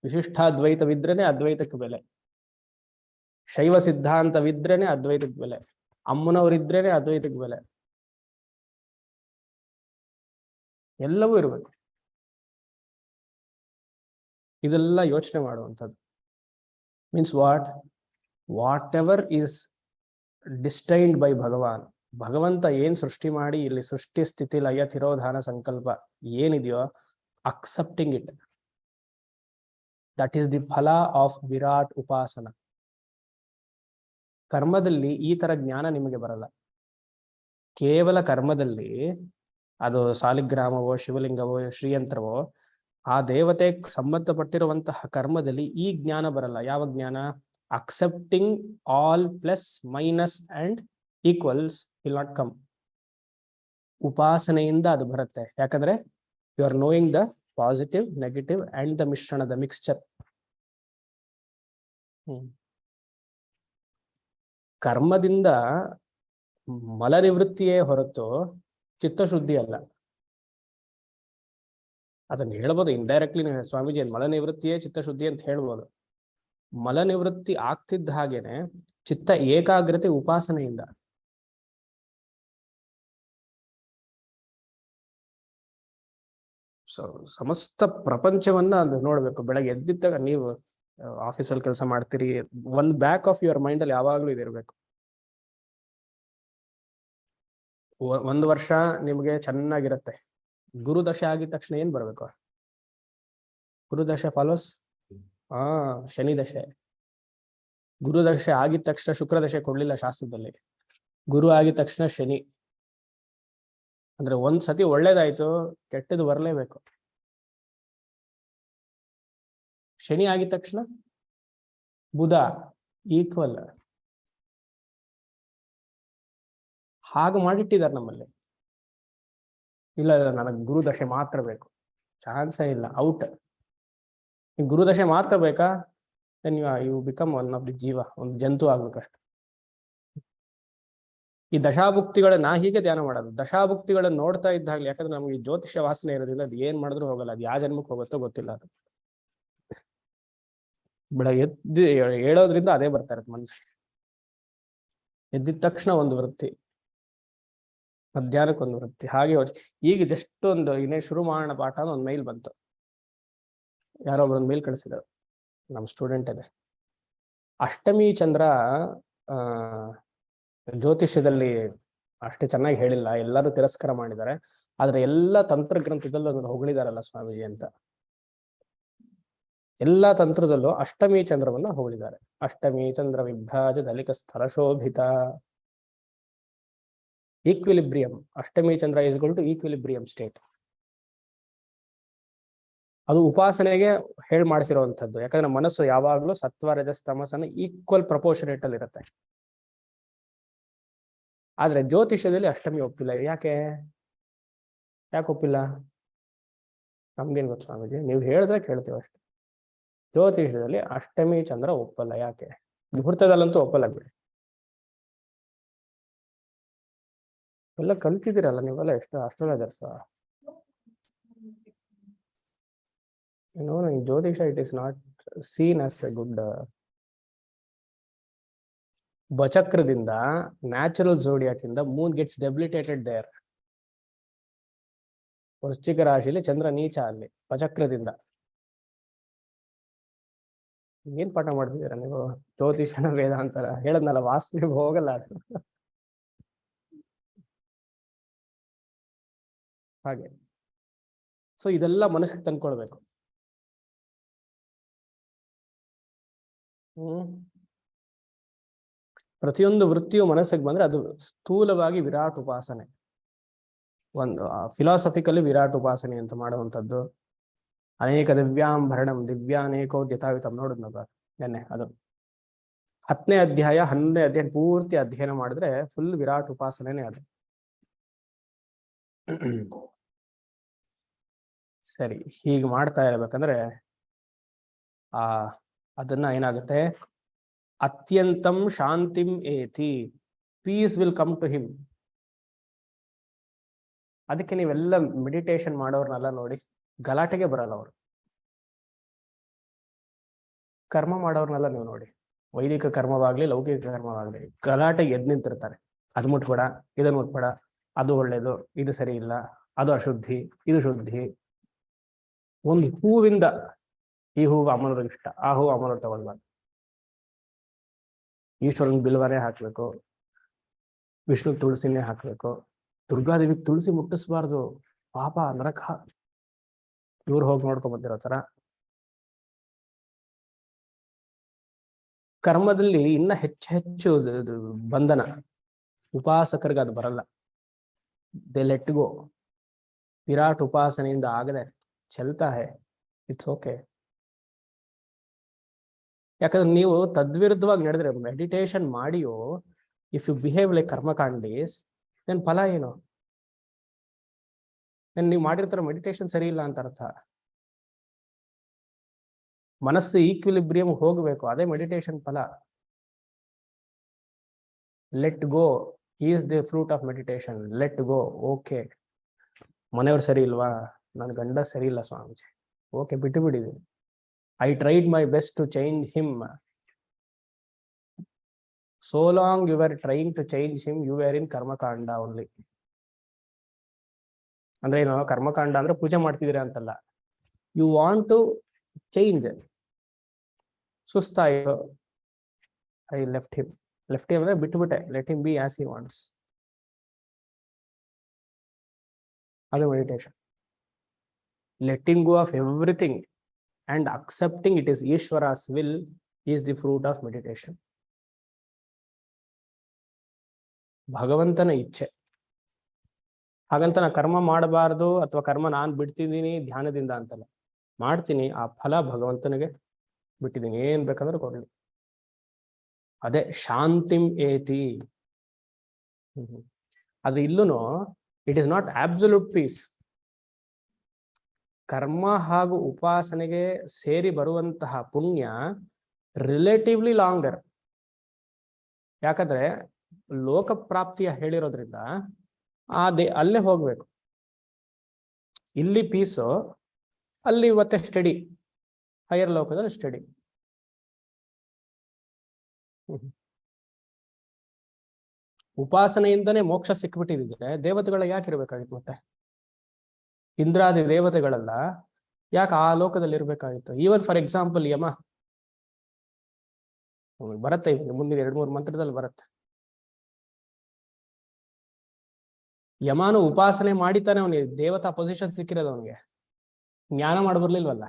ವಿಶಿಷ್ಟಾದ್ವೈತವಿದ್ರೇನೆ ಅದ್ವೈತಕ್ಕೆ ಬೆಲೆ, ಶೈವ ಸಿದ್ಧಾಂತವಿದ್ರೇನೆ ಅದ್ವೈತಕ್ಕೆ ಬೆಲೆ, ಅಮ್ಮನವರಿದ್ರೇನೆ ಅದ್ವೈತಕ್ಕೆ ಬೆಲೆ. ಎಲ್ಲವೂ ಇರಬೇಕು. ಇದೆಲ್ಲ ಯೋಚನೆ ಮಾಡುವಂಥದ್ದು. Means whatever is destined by Bhagavan, ಭಗವಂತ ಏನ್ ಸೃಷ್ಟಿ ಮಾಡಿ ಇಲ್ಲಿ ಸೃಷ್ಟಿ ಸ್ಥಿತಿ ಲಯ ತಿರೋಧಾನ ಸಂಕಲ್ಪ ಏನಿದೆಯೋ, accepting it, that is the ಫಲ ಆಫ್ ವಿರಾಟ್ ಉಪಾಸನ. ಕರ್ಮದಲ್ಲಿ ಈ ತರ ಜ್ಞಾನ ನಿಮಗೆ ಬರಲ್ಲ. ಕೇವಲ ಕರ್ಮದಲ್ಲಿ, ಅದು ಸಾಲಿಗ್ರಾಮವೋ, ಶಿವಲಿಂಗವೋ, ಶ್ರೀಯಂತ್ರವೋ, ಆ ದೇವತೆಗೆ ಸಂಬಂಧಪಟ್ಟಿರುವಂತಹ ಕರ್ಮದಲ್ಲಿ ಈ ಜ್ಞಾನ ಬರಲ್ಲ. ಯಾವ ಜ್ಞಾನ? Accepting all plus minus and equals will not come. ಉಪಾಸನೆಯಿಂದ ಅದು ಬರುತ್ತೆ. ಯಾಕಂದ್ರೆ you are knowing the positive, negative and the ಮಿಶ್ರಣದ ಮಿಕ್ಸ್ಚರ್. ಕರ್ಮದಿಂದ ಮಲ ನಿವೃತ್ತಿಯೇ ಹೊರತು ಚಿತ್ತಶುದ್ಧಿ ಅಲ್ಲ. ಅದನ್ನ ಹೇಳ್ಬೋದು ಇಂಡೈರೆಕ್ಟ್ಲಿ. ಸ್ವಾಮೀಜಿ ಮಲ ನಿವೃತ್ತಿಯೇ ಚಿತ್ತಶುದ್ಧಿ ಅಂತ ಹೇಳ್ಬೋದು. ಮಲ ನಿವೃತ್ತಿ ಆಗ್ತಿದ್ದ ಹಾಗೇನೆ ಚಿತ್ತ ಏಕಾಗ್ರತೆ ಉಪಾಸನೆಯಿಂದ. ಸಮಸ್ತ ಪ್ರಪಂಚವನ್ನ ಅದು ನೋಡ್ಬೇಕು. ಬೆಳಗ್ಗೆ ಎದ್ದಿದ್ದಾಗ ನೀವು ಆಫೀಸಲ್ಲಿ ಕೆಲಸ ಮಾಡ್ತೀರಿ, ಒಂದ್ ಬ್ಯಾಕ್ ಆಫ್ ಯುವರ್ ಮೈಂಡ್ ಅಲ್ಲಿ ಯಾವಾಗ್ಲೂ ಇದಿರ್ಬೇಕು. 1 ವರ್ಷ ನಿಮ್ಗೆ ಚೆನ್ನಾಗಿರತ್ತೆ. ಗುರುದಶೆ ಆಗಿದ ತಕ್ಷಣ ಏನ್ ಬರ್ಬೇಕು? ಗುರುದಶೆ ಫಾಲೋಸ್ ಶನಿ ದಶೆ. ಗುರುದಶೆ ಆಗಿದ ತಕ್ಷಣ ಶುಕ್ರದಶೆ ಕೊಡ್ಲಿಲ್ಲ ಶಾಸ್ತ್ರದಲ್ಲಿ. ಗುರು ಆಗಿದ ತಕ್ಷಣ ಶನಿ. ಅಂದ್ರೆ ಒಂದ್ ಸತಿ ಒಳ್ಳೇದಾಯ್ತು, ಕೆಟ್ಟದ್ದು ಬರಲೇಬೇಕು. ಶನಿ ಆಗಿದ ತಕ್ಷಣ ಬುಧ ಈಕ್ವಲ್. ಹಾಗೆ ಮಾಡಿಟ್ಟಿದ್ದಾರೆ ನಮ್ಮಲ್ಲಿ. ಇಲ್ಲ ನನಗೆ ಗುರುದಶೆ ಮಾತ್ರ ಬೇಕು, ಚಾನ್ಸೇ ಇಲ್ಲ, ಔಟ್. ಗುರುದಶೆ ಮಾತ್ರ ಬೇಕಾ? Then you become one of the jiva, ಒಂದು ಜಂತು ಆಗ್ಬೇಕಷ್ಟು. ಈ ದಶಾಭುಕ್ತಿಗಳನ್ನ ಹೀಗೆ ಧ್ಯಾನ ಮಾಡೋದು. ದಶಾಭುಕ್ತಿಗಳನ್ನ ನೋಡ್ತಾ ಇದ್ದಾಗಲಿ, ಯಾಕಂದ್ರೆ ನಮ್ಗೆ ಈ ಜ್ಯೋತಿಷ್ಯ ವಾಸನೆ ಇರೋದ್ರಿಂದ ಅದು ಏನ್ ಮಾಡಿದ್ರು ಹೋಗಲ್ಲ. ಅದು ಯಾವ ಜನ್ಮಕ್ಕೆ ಹೋಗುತ್ತೋ ಗೊತ್ತಿಲ್ಲ. ಅದು ಬೆಳಗ್ಗೆ ಎದ್ದು ಹೇಳೋದ್ರಿಂದ ಅದೇ ಬರ್ತಾ ಇರತ್ತೆ ಮನಸ್ಸಿಗೆ. ಎದ್ದಿದ ತಕ್ಷಣ ಒಂದು ವೃತ್ತಿ, ಮಧ್ಯಾಹ್ನಕ್ಕೆ ಒಂದು ವೃತ್ತಿ, ಹಾಗೆ ಈಗ ಜಸ್ಟ್ ಒಂದು ಇನ್ನೇ ಶುರು ಮಾಡೋಣ ಪಾಠ ಅಂತ ಒಂದು ಮೈಲ್ ಬಂತು. ಯಾರೋ ಒಬ್ಬರೊಂದು ಮೇಲ್ ಕಳಿಸಿದ್ರು, ನಮ್ಮ ಸ್ಟೂಡೆಂಟ್ ಇದೆ. ಅಷ್ಟಮಿ ಚಂದ್ರ ಜ್ಯೋತಿಷ್ಯದಲ್ಲಿ ಅಷ್ಟೇ ಚೆನ್ನಾಗಿ ಹೇಳಿಲ್ಲ, ಎಲ್ಲರೂ ತಿರಸ್ಕಾರ ಮಾಡಿದ್ದಾರೆ. ಆದ್ರೆ ಎಲ್ಲ ತಂತ್ರಗ್ರಂಥದಲ್ಲೂ ಅದನ್ನು ಹೊಗಳಿದಾರಲ್ಲ ಸ್ವಾಮೀಜಿ ಅಂತ. ಎಲ್ಲಾ ತಂತ್ರದಲ್ಲೂ ಅಷ್ಟಮಿ ಚಂದ್ರವನ್ನ ಹೊಗಳಿದ್ದಾರೆ. ಅಷ್ಟಮಿ ಚಂದ್ರ ವಿಭ್ರಾಜ ದಲಿಕ ಸ್ಥಳ ಶೋಭಿತ. Equilibrium. Ashtami Chandra is equal to equilibrium state. ಅದು ಉಪಾಸನೆಗೆ ಹೇಳಿ ಮಾಡಿಸಿರುವಂಥದ್ದು. ಯಾಕಂದ್ರೆ ಮನಸ್ಸು ಯಾವಾಗಲೂ ಸತ್ವ ರಜಸ್ ತಮಸ್ಸನ್ನ ಈಕ್ವಲ್ ಪ್ರಪೋರ್ಷನೇಟ್ ಅಲ್ಲಿ ಇರುತ್ತೆ. ಆದ್ರೆ ಜ್ಯೋತಿಷ್ಯದಲ್ಲಿ ಅಷ್ಟಮಿ ಒಪ್ಪಿಲ್ಲ. ಯಾಕೆ ಒಪ್ಪಿಲ್ಲ? ನಮ್ಗೇನ್ ಗೊತ್ತು ಸ್ವಾಮೀಜಿ, ನೀವು ಹೇಳಿದ್ರೆ ಕೇಳ್ತೀವಿ ಅಷ್ಟೇ. ಜ್ಯೋತಿಷ್ಯದಲ್ಲಿ ಅಷ್ಟಮಿ ಚಂದ್ರ ಒಪ್ಪಲ್ಲ. ಯಾಕೆ? ಮುಹೂರ್ತದಲ್ಲಂತೂ ಒಪ್ಪಲ್ಲ ಬಿಡಿ. ಎಲ್ಲ ಕಲ್ತಿದ್ದೀರಲ್ಲ ನೀವೆಲ್ಲ, ಎಷ್ಟು astrologers. in Jyotisha it is not seen as a good ಬಚಕ್ರದಿಂದ ನ್ಯಾಚುರಲ್ ಝೋಡಿಯಾಕ್ ಇಂದ ಮೂನ್ ಗೆಟ್ಸ್ ಡೆಬಿಲಿಟೇಟೆಡ್ ದೇರ್. ವೃಶ್ಚಿಕ ರಾಶಿಯಲ್ಲಿ ಚಂದ್ರ ನೀಚ ಅಲ್ಲಿ ಬಚಕ್ರದಿಂದ. ಏನ್ ಪಾಠ ಮಾಡ್ತಿದ್ದೀರಾ ನೀವು? ಜ್ಯೋತಿಷನ ವೇದಾಂತರ ಹೇಳದ್ನಲ್ಲ, ವಾಸನೆ ಹೋಗಲ್ಲ ಅದು. ಹಾಗೆ ಸೊ ಇದೆಲ್ಲ ಮನಸ್ಸಿಗೆ ತಂದ್ಕೊಳ್ಬೇಕು. ಪ್ರತಿಯೊಂದು ವೃತ್ತಿಯು ಮನಸ್ಸಿಗೆ ಬಂದ್ರೆ ಅದು ಸ್ಥೂಲವಾಗಿ ವಿರಾಟ್ ಉಪಾಸನೆ. ಒಂದು ಫಿಲಾಸಫಿಕಲಿ ವಿರಾಟ್ ಉಪಾಸನೆ ಅಂತ ಮಾಡುವಂಥದ್ದು. ಅನೇಕ ದಿವ್ಯಾಂಭರಣಂ ದಿವ್ಯಾನೇಕೋ ಯಥಾವಿತಂ ನೋಡಿದ್ನಲ್ಲ ನೆನ್ನೆ. ಅದು 10ನೇ ಅಧ್ಯಾಯ 11ನೇ ಅಧ್ಯಾಯ ಪೂರ್ತಿ ಅಧ್ಯಯನ ಮಾಡಿದ್ರೆ ಫುಲ್ ವಿರಾಟ್ ಉಪಾಸನೆನೇ ಅದು. ಸರಿ, ಹೀಗೆ ಮಾಡ್ತಾ ಇರ್ಬೇಕಂದ್ರೆ ಅದನ್ನ ಏನಾಗುತ್ತೆ, ಅತ್ಯಂತಂ ಶಾಂತಿಂ ಏತಿ, peace will come to him. ಅದಕ್ಕೆ ನೀವೆಲ್ಲ ಮೆಡಿಟೇಷನ್ ಮಾಡೋರ್ನೆಲ್ಲ ನೋಡಿ, ಗಲಾಟೆಗೆ ಬರಲ್ಲ ಅವರು. ಕರ್ಮ ಮಾಡೋರ್ನೆಲ್ಲ ನೀವು ನೋಡಿ, ವೈದಿಕ ಕರ್ಮವಾಗ್ಲಿ ಲೌಕಿಕ ಕರ್ಮವಾಗ್ಲಿ, ಗಲಾಟೆಗೆ ಎದ್ದು ನಿಂತಿರ್ತಾರೆ. ಅದು ಮುಟ್ಬೇಡ, ಇದನ್ನು ಮುಟ್ಬೇಡ, ಅದು ಒಳ್ಳೇದು, ಇದು ಸರಿ ಇಲ್ಲ, ಅದು ಅಶುದ್ಧಿ, ಇದು ಶುದ್ಧಿ. ಒಂದು ಹೂವಿಂದ ಈ ಹೂವು ಅಮ್ಮನವ್ರಿಗೆ ಇಷ್ಟ, ಆ ಹೂವು ಅಮ್ಮನವ್ರು ತಗೊಳ್ಬಾರ್ದು. ಈಶ್ವರನ್ ಬಿಲ್ವನೇ ಹಾಕ್ಬೇಕು, ವಿಷ್ಣು ತುಳಸಿನೇ ಹಾಕ್ಬೇಕು, ದುರ್ಗಾದೇವಿಗೆ ತುಳಸಿ ಮುಟ್ಟಿಸ್ಬಾರ್ದು, ಪಾಪ ನರಕ. ಇವ್ರು ಹೋಗಿ ನೋಡ್ಕೊಂಡ್ ಬಂದಿರೋ ತರ ಕರ್ಮದಲ್ಲಿ ಇನ್ನ ಹೆಚ್ಚು ಬಂಧನ. ಉಪಾಸಕರಿಗೆ ಅದು ಬರಲ್ಲ. They let go. ವಿರಾಟ್ ಉಪಾಸನೆಯಿಂದ ಆಗದೆ ಚಲ್ತಾ ಹೇ, ಇಟ್ಸ್ ಓಕೆ. ಯಾಕಂದ್ರೆ ನೀವು ತದ್ವಿರುದ್ಧವಾಗಿ ನಡೆದ್ರೆ, ಮೆಡಿಟೇಷನ್ ಮಾಡಿಯೋ ಇಫ್ ಯು ಬಿಹೇವ್ ಲೈಕ್ ಕರ್ಮಕಾಂಡೀಸ್, ದೆನ್ ಫಲ ಏನು? ನೀವು ಮಾಡಿರ್ತಾರ ಮೆಡಿಟೇಷನ್ ಸರಿ ಇಲ್ಲ ಅಂತ ಅರ್ಥ. ಮನಸ್ಸು ಈಕ್ವಿಲಿಬ್ರಿಯಂ ಹೋಗಬೇಕು, ಅದೇ ಮೆಡಿಟೇಷನ್ ಫಲ. Let go is the fruit of meditation. Let go. Okay, ಮನೆಯವ್ರು ಸರಿ ಇಲ್ವಾ, ನನ್ನ ಗಂಡ ಸರಿ ಇಲ್ಲ ಸ್ವಾಮೀಜಿ, ಓಕೆ ಬಿಟ್ಟು ಬಿಡಿದೀನಿ. I tried my best to change him. So long you are trying to change him, you are in karmakanda only. ಅಂದ್ರೆ ಏನು ಕರ್ಮಕಾಂಡ ಅಂದ್ರೆ ಪೂಜೆ ಮಾಡ್ತಿದ್ದೀರಾ ಅಂತಲ್ಲ. You want to change. ಸುಸ್ತಾಯಿತು, I left him. Left him ಅಂದ್ರೆ ಬಿಟ್ಟುಬಿಟ್ಟೆ, let him be as he wants. ಅದು meditation. Letting go of everything and accepting it is Ishvara's will is the fruit of meditation. ಭಗವಂತನ ಇಚ್ಛೆ. ಹಾಗಂತ ನಾ ಕರ್ಮ ಮಾಡಬಾರ್ದು ಅಥವಾ ಕರ್ಮ ನಾನು ಬಿಡ್ತಿದ್ದೀನಿ ಧ್ಯಾನದಿಂದ ಅಂತಲ್ಲ, ಮಾಡ್ತೀನಿ, ಆ ಫಲ ಭಗವಂತನಿಗೆ ಬಿಟ್ಟಿದ್ದೀನಿ, ಏನ್ ಬೇಕಾದ್ರೂ ಕೊಡ್ಲಿ. ಅದೇ ಶಾಂತಿಂ ಏತಿ. ಆದ್ರೆ ಇಲ್ಲೂ it is not absolute peace. ಕರ್ಮ ಹಾಗೂ ಉಪಾಸನೆಗೆ ಸೇರಿ ಬರುವಂತಹ ಪುಣ್ಯ ರಿಲೇಟಿವ್ಲಿ ಲಾಂಗರ್. ಯಾಕಂದ್ರೆ ಲೋಕ ಪ್ರಾಪ್ತಿಯ ಹೇಳಿರೋದ್ರಿಂದ ಅಲ್ಲೇ ಹೋಗ್ಬೇಕು. ಇಲ್ಲಿ ಪೀಸು, ಅಲ್ಲಿ ಮತ್ತೆ ಸ್ಟಡಿ, ಹೈಯರ್ ಲೋಕದಲ್ಲಿ ಸ್ಟಡಿ. ಉಪಾಸನೆಯಿಂದನೇ ಮೋಕ್ಷ ಸಿಕ್ಬಿಟ್ಟಿದ್ರೆ ದೇವತೆಗಳ ಯಾಕೆ ಇರ್ಬೇಕಾಗಿತ್ತು? ಮತ್ತೆ ಇಂದ್ರಾದಿ ದೇವತೆಗಳೆಲ್ಲ ಯಾಕೆ ಆ ಲೋಕದಲ್ಲಿ ಇರ್ಬೇಕಾಗಿತ್ತು? ಈವನ್ ಫಾರ್ ಎಕ್ಸಾಂಪಲ್ ಯಮ ಬರುತ್ತೆ, ಮುಂದಿನ 2-3 ಮಂತ್ರದಲ್ಲಿ ಬರುತ್ತೆ. ಯಮಾನು ಉಪಾಸನೆ ಮಾಡಿತಾನೆ ಅವನಿಗೆ ದೇವತಾ ಪೊಸಿಷನ್ ಸಿಕ್ಕಿರೋದು. ಅವನಿಗೆ ಜ್ಞಾನ ಮಾಡ್ಬರ್ಲಿಲ್ವಲ್ಲ.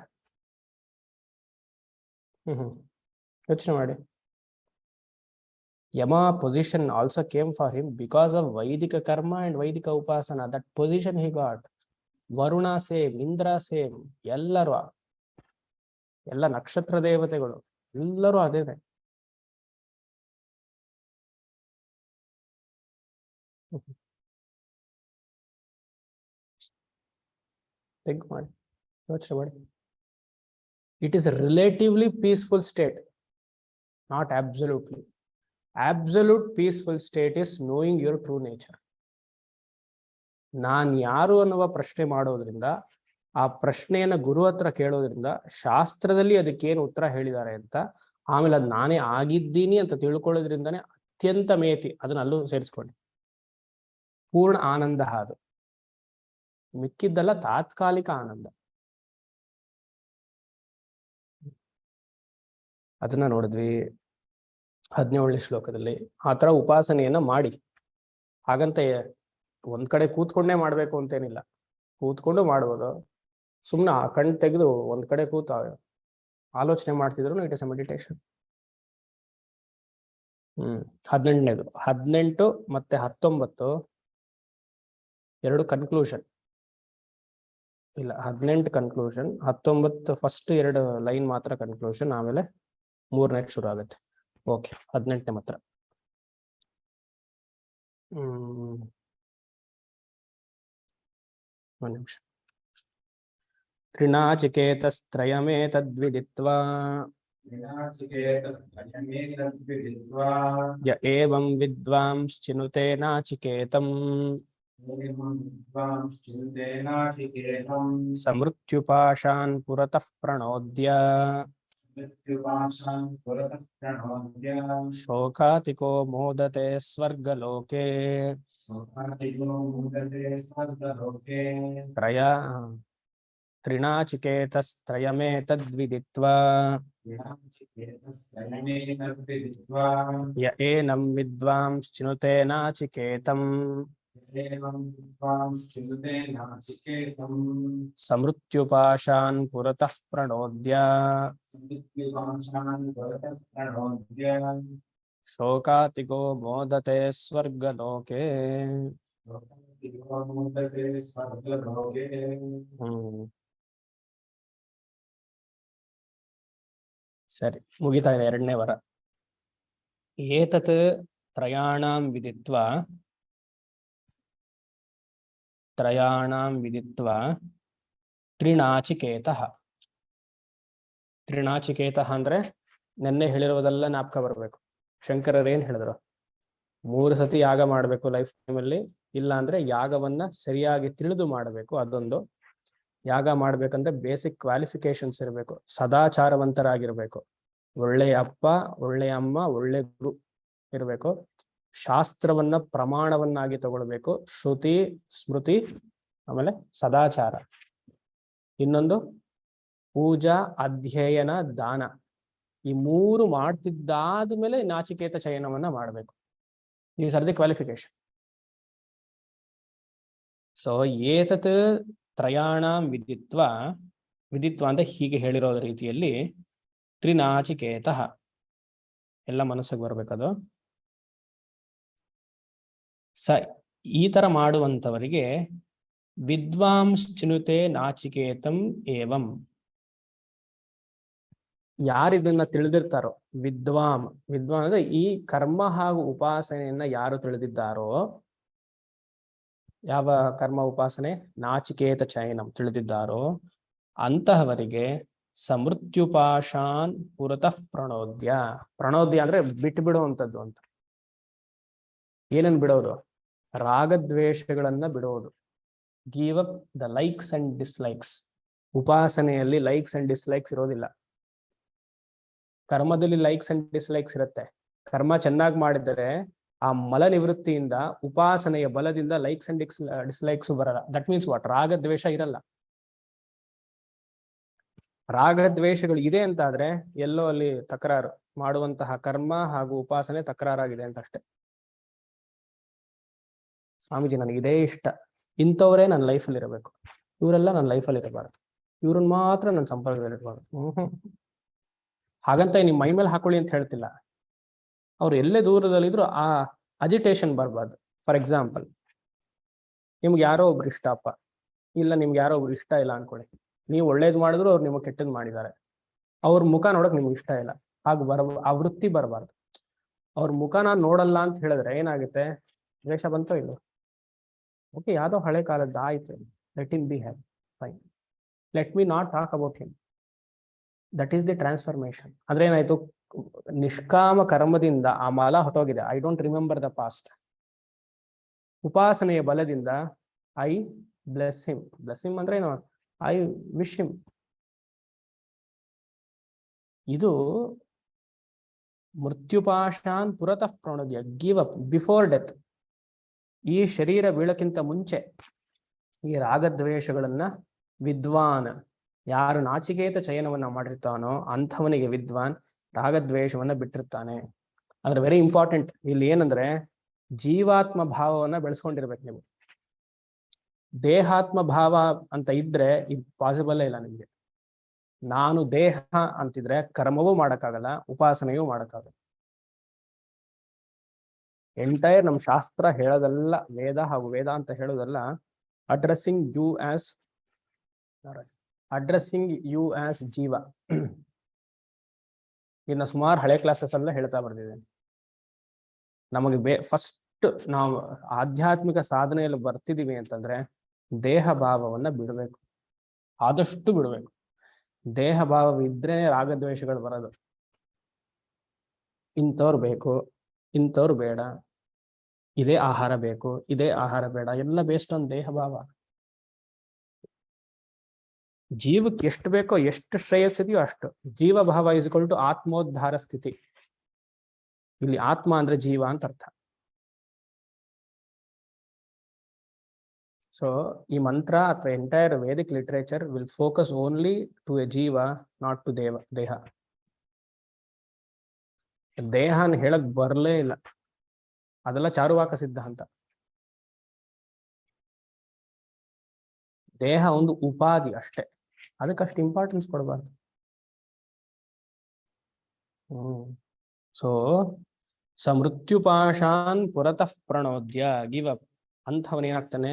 ಯೋಚನೆ ಮಾಡಿ. Yama position also came for him because of vaidika karma and vaidika upasana. That position he got. Varuna same, Indra same, ಎಲ್ಲರೂ, ಎಲ್ಲ ನಕ್ಷತ್ರ ದೇವತೆಗಳು ಎಲ್ಲರೂ ಅದೇನೆ. ಥಿಂಕ್ ಮಾಡಿ, ಯೋಚನೆ ಮಾಡಿ. It is relatively peaceful state, not absolutely. Absolute peaceful state is knowing your true nature. ನಾನ್ ಯಾರು ಅನ್ನುವ ಪ್ರಶ್ನೆ ಮಾಡೋದ್ರಿಂದ, ಆ ಪ್ರಶ್ನೆಯನ್ನ ಗುರು ಹತ್ರ ಕೇಳೋದ್ರಿಂದ, ಶಾಸ್ತ್ರದಲ್ಲಿ ಅದಕ್ಕೇನು ಉತ್ತರ ಹೇಳಿದ್ದಾರೆ ಅಂತ, ಆಮೇಲೆ ಅದು ನಾನೇ ಆಗಿದ್ದೀನಿ ಅಂತ ತಿಳ್ಕೊಳ್ಳೋದ್ರಿಂದಾನೇ ಅತ್ಯಂತ ಮೇತಿ. ಅದನ್ನ ಅಲ್ಲೂ ಸೇರಿಸ್ಕೊಳ್ಳಿ. ಪೂರ್ಣ ಆನಂದ ಅದು. ಮಿಕ್ಕಿದ್ದಲ್ಲ ತಾತ್ಕಾಲಿಕ ಆನಂದ. ಅದನ್ನ ನೋಡಿದ್ವಿ 17ನೇ ಶ್ಲೋಕದಲ್ಲಿ. ಆ ತರ ಉಪಾಸನೆಯನ್ನ ಮಾಡಿ. ಹಾಗಂತ ಒಂದ್ ಕಡೆ ಕೂತ್ಕೊಂಡೇ ಮಾಡ್ಬೇಕು ಅಂತೇನಿಲ್ಲ, ಕೂತ್ಕೊಂಡು ಮಾಡ್ಬೋದು. ಸುಮ್ಮನೆ ಕಣ್ ತೆಗೆದು ಒಂದ್ ಕಡೆ ಕೂತ ಆಲೋಚನೆ ಮಾಡ್ತಿದ್ರು ಇಟ್ ಇಸ್ ಅ ಮೆಡಿಟೇಷನ್. 18ನೇದು 18 ಮತ್ತೆ 19 2 ಕನ್ಕ್ಲೂಷನ್. ಇಲ್ಲ 18 ಕನ್ಕ್ಲೂಷನ್, 19 ಫಸ್ಟ್ 2 ಲೈನ್ ಮಾತ್ರ ಕನ್ಕ್ಲೂಷನ್, ಆಮೇಲೆ 3ನೇ ಶುರು ಆಗುತ್ತೆ. ಓಕೆ, 18ನೇ ಮಾತ್ರ. ಒಂದು ನಿಮಿಷ. ತ್ರಿನಾಚಿಕೇತಸ್ತ್ರಯಮೇತದ್ವಿದಿತ್ವಾ ಯ ಏವಂ ವಿದ್ವಾಂಶ್ಚಿನುತೆ ನಾಚಿಕೇತಂ ಸಮೃತ್ಯುಪಾಶಾನ್ ಪುರತಃ ಪ್ರಣೋದ್ಯ ಶೋಕಾತಿಕೋ ಮೋದತೆ ಸ್ವರ್ಗಲೋಕೆ ತ್ರಿನಾಚಿಕೇತಸ್ತ್ರಯಮೇತದ್ವಿದಿತ್ವಾ ಯ ಏನಂ ವಿದ್ವಾಂಶ್ಚಿನುತೆ ನಾಚಿಕೇತಂ ಸಮೃತ್ಯುಪಾಶಾನ್ ಪುರತಃ ಪ್ರಣೋದ್ಯ ಶೋಕಾತಿಕೋ ಮೋದತೆ ಸ್ವರ್ಗಲೋಕೆ. ಸರಿ, ಮುಗಿತಾ ಇದೆ 2ನೇ ವಾರ. ಏತತ್ ತ್ರಯಾಣಾಂ ವಿದಿತ್ವಾ ತ್ರಿನಾಚಿಕೇತಃ. ತ್ರಿನಾಚಿಕೇತಃ ಅಂದ್ರೆ ನೆನ್ನೆ ಹೇಳಿರುವುದೆಲ್ಲ ಜ್ಞಾಪಕ ಬರಬೇಕು. ಶಂಕರರು ಏನ್ ಹೇಳಿದ್ರು? 3 ಸತಿ ಯಾಗ ಮಾಡಬೇಕು ಲೈಫ್ ಟೈಮ್ ಅಲ್ಲಿ, ಇಲ್ಲ ಅಂದ್ರೆ ಯಾಗವನ್ನ ಸರಿಯಾಗಿ ತಿಳಿದು ಮಾಡಬೇಕು. ಅದೊಂದು. ಯಾಗ ಮಾಡ್ಬೇಕಂದ್ರೆ ಬೇಸಿಕ್ ಕ್ವಾಲಿಫಿಕೇಶನ್ಸ್ ಇರಬೇಕು. ಸದಾಚಾರವಂತರಾಗಿರ್ಬೇಕು. ಒಳ್ಳೆಯ ಅಪ್ಪ, ಒಳ್ಳೆಯ ಅಮ್ಮ, ಒಳ್ಳೆ ಗುರು ಇರಬೇಕು. ಶಾಸ್ತ್ರವನ್ನ ಪ್ರಮಾಣವನ್ನಾಗಿ ತಗೊಳ್ಬೇಕು. ಶ್ರುತಿ, ಸ್ಮೃತಿ, ಆಮೇಲೆ ಸದಾಚಾರ. ಇನ್ನೊಂದು ಪೂಜಾ, ಅಧ್ಯಯನ, ದಾನ. ಈ 3 ಮಾಡ್ತಿದ್ದಾದ ಮೇಲೆ ನಾಚಿಕೇತ ಚಯನವನ್ನ ಮಾಡಬೇಕು. These are the qualification. So ಏತತ್ ತ್ರಯಾಣಾಂ ವಿದಿತ್ವಾ ಅಂತ ಹೀಗೆ ಹೇಳಿರೋ ರೀತಿಯಲ್ಲಿ ತ್ರಿನಾಚಿಕೇತಃ ಎಲ್ಲ ಮನಸ್ಸಿಗೆ ಬರ್ಬೇಕದು. ಈ ತರ ಮಾಡುವಂತವರಿಗೆ ವಿದ್ವಾಂಶ್ಚಿನುತೆ ನಾಚಿಕೇತಂ ಏವಂ. ಯಾರಿದನ್ನ ತಿಳಿದಿರ್ತಾರೋ, ವಿದ್ವಾನ್ ಅಂದ್ರೆ ಈ ಕರ್ಮ ಹಾಗೂ ಉಪಾಸನೆಯನ್ನ ಯಾರು ತಿಳಿದಿದ್ದಾರೋ, ಯಾವ ಕರ್ಮ ಉಪಾಸನೆ ನಾಚಿಕೇತ ಚಯನಂ ತಿಳಿದಿದ್ದಾರೋ ಅಂತಹವರಿಗೆ ಸಮೃತ್ಯುಪಾಶಾನ್ ಪುರತಃ ಪ್ರಣೋದ್ಯ. ಪ್ರಣೋದ್ಯ ಅಂದ್ರೆ ಬಿಟ್ಟು ಬಿಡುವಂಥದ್ದು ಅಂತ. ಏನನ್ನು ಬಿಡೋದು? ರಾಗದ್ವೇಷಗಳನ್ನ ಬಿಡೋದು. Give up the likes and dislikes. ಉಪಾಸನೆಯಲ್ಲಿ ಲೈಕ್ಸ್ ಅಂಡ್ ಡಿಸ್ಲೈಕ್ಸ್ ಇರೋದಿಲ್ಲ. ಕರ್ಮದಲ್ಲಿ ಲೈಕ್ಸ್ ಅಂಡ್ ಡಿಸ್ಲೈಕ್ಸ್ ಇರುತ್ತೆ. ಕರ್ಮ ಚೆನ್ನಾಗಿ ಮಾಡಿದರೆ ಆ ಮಲ ನಿವೃತ್ತಿಯಿಂದ, ಉಪಾಸನೆಯ ಬಲದಿಂದ ಲೈಕ್ಸ್ ಅಂಡ್ ಡಿಸ್ಲೈಕ್ಸ್ ಬರಲ್ಲ. That means what? ರಾಗದ್ವೇಷ ಇರಲ್ಲ. ರಾಗದ್ವೇಷಗಳು ಇದೆ ಅಂತ ಆದ್ರೆ ಎಲ್ಲೋ ಅಲ್ಲಿ ತಕರಾರು. ಮಾಡುವಂತಹ ಕರ್ಮ ಹಾಗೂ ಉಪಾಸನೆ ತಕರಾರಾಗಿದೆ ಅಂತ ಅಷ್ಟೇ. ಸ್ವಾಮೀಜಿ ನನಗೆ ಇದೇ ಇಷ್ಟ, ಇಂಥವರೇ ನನ್ನ ಲೈಫಲ್ಲಿ ಇರಬೇಕು, ಇವರೆಲ್ಲ ನನ್ನ ಲೈಫಲ್ಲಿ ಇರಬಾರ್ದು, ಇವ್ರನ್ನ ಮಾತ್ರ ನನ್ನ ಸಂಪರ್ಕದಲ್ಲಿ ಇರಬಾರ್ದು. ಹಾಗಂತ ನಿಮ್ಮ ಮೈ ಮೇಲೆ ಹಾಕೊಳ್ಳಿ ಅಂತ ಹೇಳ್ತಿಲ್ಲ. ಅವ್ರು ಎಲ್ಲೇ ದೂರದಲ್ಲಿದ್ರು ಆ ಅಜಿಟೇಷನ್ ಬರಬಾರ್ದು. ಫಾರ್ ಎಕ್ಸಾಂಪಲ್, ನಿಮ್ಗೆ ಯಾರೋ ಒಬ್ರು ಇಷ್ಟಪ್ಪ, ಇಲ್ಲ ನಿಮ್ಗೆ ಯಾರೋ ಒಬ್ರು ಇಷ್ಟ ಇಲ್ಲ ಅನ್ಕೊಳ್ಳಿ. ನೀವು ಒಳ್ಳೇದು ಮಾಡಿದ್ರು ಅವ್ರು ನಿಮಗೆ ಕೆಟ್ಟದ್ದು ಮಾಡಿದ್ದಾರೆ, ಅವ್ರ ಮುಖ ನೋಡಕ್ ನಿಮ್ಗೆ ಇಷ್ಟ ಇಲ್ಲ. ಆ ವೃತ್ತಿ ಬರಬಾರ್ದು. ಅವ್ರ ಮುಖನ ನೋಡಲ್ಲ ಅಂತ ಹೇಳಿದ್ರೆ ಏನಾಗುತ್ತೆ? ದ್ವೇಷ ಬಂತೋ ಇಲ್ಲೋ? ಓಕೆ, ಯಾವ್ದೋ ಹಳೆ ಕಾಲದ್ದು ಆಯ್ತು, let him be happy, fine, let me not talk about him. That is the transformation. ಅಂದ್ರೆ ಏನಾಯ್ತು? ನಿಷ್ಕಾಮ ಕರ್ಮದಿಂದ ಆ ಮಲ ಹೊಟ್ಟೋಗಿದೆ. I don't remember the past. ಉಪಾಸನೆಯ ಬಲದಿಂದ I bless him. Bless him ಅಂದ್ರೆ ಏನು? I wish him. ಇದು ಮೃತ್ಯುಪಾಶಾನ್ ಪುರತಃ ಪ್ರಣೋದ್ಯ. Give up before death. ಈ ಶರೀರ ಬೀಳಕ್ಕಿಂತ ಮುಂಚೆ ಈ ರಾಗದ್ವೇಷಗಳನ್ನ ವಿದ್ವಾನ್, ಯಾರು ನಾಚಿಕೇತ ಚಯನವನ್ನ ಮಾಡಿರ್ತಾನೋ ಅಂಥವನಿಗೆ ವಿದ್ವಾನ್ ರಾಗದ್ವೇಷವನ್ನ ಬಿಟ್ಟಿರ್ತಾನೆ. ಅಂದ್ರೆ ವೆರಿ ಇಂಪಾರ್ಟೆಂಟ್ ಇಲ್ಲಿ ಏನಂದ್ರೆ, ಜೀವಾತ್ಮ ಭಾವವನ್ನ ಬೆಳೆಸ್ಕೊಂಡಿರ್ಬೇಕು ನೀವು. ದೇಹಾತ್ಮ ಭಾವ ಅಂತ ಇದ್ರೆ ಇದು ಪಾಸಿಬಲ್ ಇಲ್ಲ ನಿಮ್ಗೆ. ನಾನು ದೇಹ ಅಂತಿದ್ರೆ ಕರ್ಮವೂ ಮಾಡಕ್ಕಾಗಲ್ಲ, ಉಪಾಸನೆಯೂ ಮಾಡಕ್ಕಾಗಲ್ಲ. ಎಂಟೈರ್ ನಮ್ಮ ಶಾಸ್ತ್ರ ಹೇಳೋದೆಲ್ಲ, ವೇದ ಹಾಗೂ ವೇದಾಂತ ಹೇಳೋದೆಲ್ಲ addressing you as addressing you as jiva. ಇನ್ನು ಸುಮಾರು ಹಳೆ ಕ್ಲಾಸಸ್ ಎಲ್ಲ ಹೇಳ್ತಾ ಬರ್ತಿದ್ದೇನೆ. ನಮಗೆ ಫಸ್ಟ್ ನಾವು ಆಧ್ಯಾತ್ಮಿಕ ಸಾಧನೆಯಲ್ಲಿ ಬರ್ತಿದೀವಿ ಅಂತಂದ್ರೆ ದೇಹ ಭಾವವನ್ನ ಬಿಡಬೇಕು, ಆದಷ್ಟು ಬಿಡಬೇಕು. ದೇಹ ಭಾವವಿದ್ರೆ ರಾಗದ್ವೇಷಗಳು ಬರೋದು. ಇಂಥವ್ರು ಬೇಕು, ಇಂಥವ್ರು ಬೇಡ, ಇದೇ ಆಹಾರ ಬೇಕು, ಇದೇ ಆಹಾರ ಬೇಡ, ಎಲ್ಲ ಬೇಸ್ಡ್ ಆನ್ ದೇಹ ಭಾವ. ಜೀವಕ್ಕೆ ಎಷ್ಟು ಬೇಕೋ, ಎಷ್ಟು ಶ್ರೇಯಸ್ಸಿದೆಯೋ ಅಷ್ಟು. ಜೀವ ಭಾವ ಇಸ್ ಈಕ್ವಲ್ ಟು ಆತ್ಮೋದ್ಧಾರ ಸ್ಥಿತಿ. ಇಲ್ಲಿ ಆತ್ಮ ಅಂದ್ರೆ ಜೀವ ಅಂತ ಅರ್ಥ. ಸೊ ಈ ಮಂತ್ರ ಅಥವಾ entire Vedic literature will focus only to a jiva, not to deha. ದೇಹನ ಹೇಳಕ್ ಬರಲೇ ಇಲ್ಲ, ಅದೆಲ್ಲ ಚಾರುವಾಕ ಸಿದ್ಧಾಂತ. ದೇಹ ಒಂದು ಉಪಾಧಿ ಅಷ್ಟೇ, ಅದಕ್ಕಷ್ಟು ಇಂಪಾರ್ಟೆನ್ಸ್ ಕೊಡಬಾರ್ದು. ಸೊ ಸಮೃತ್ಯುಪಾಶಾನ್ ಪುರತಃ ಪ್ರಣೋದ್ಯ ಗಿವ್ ಅಪ್. ಅಂಥವನೇನಾಗ್ತಾನೆ,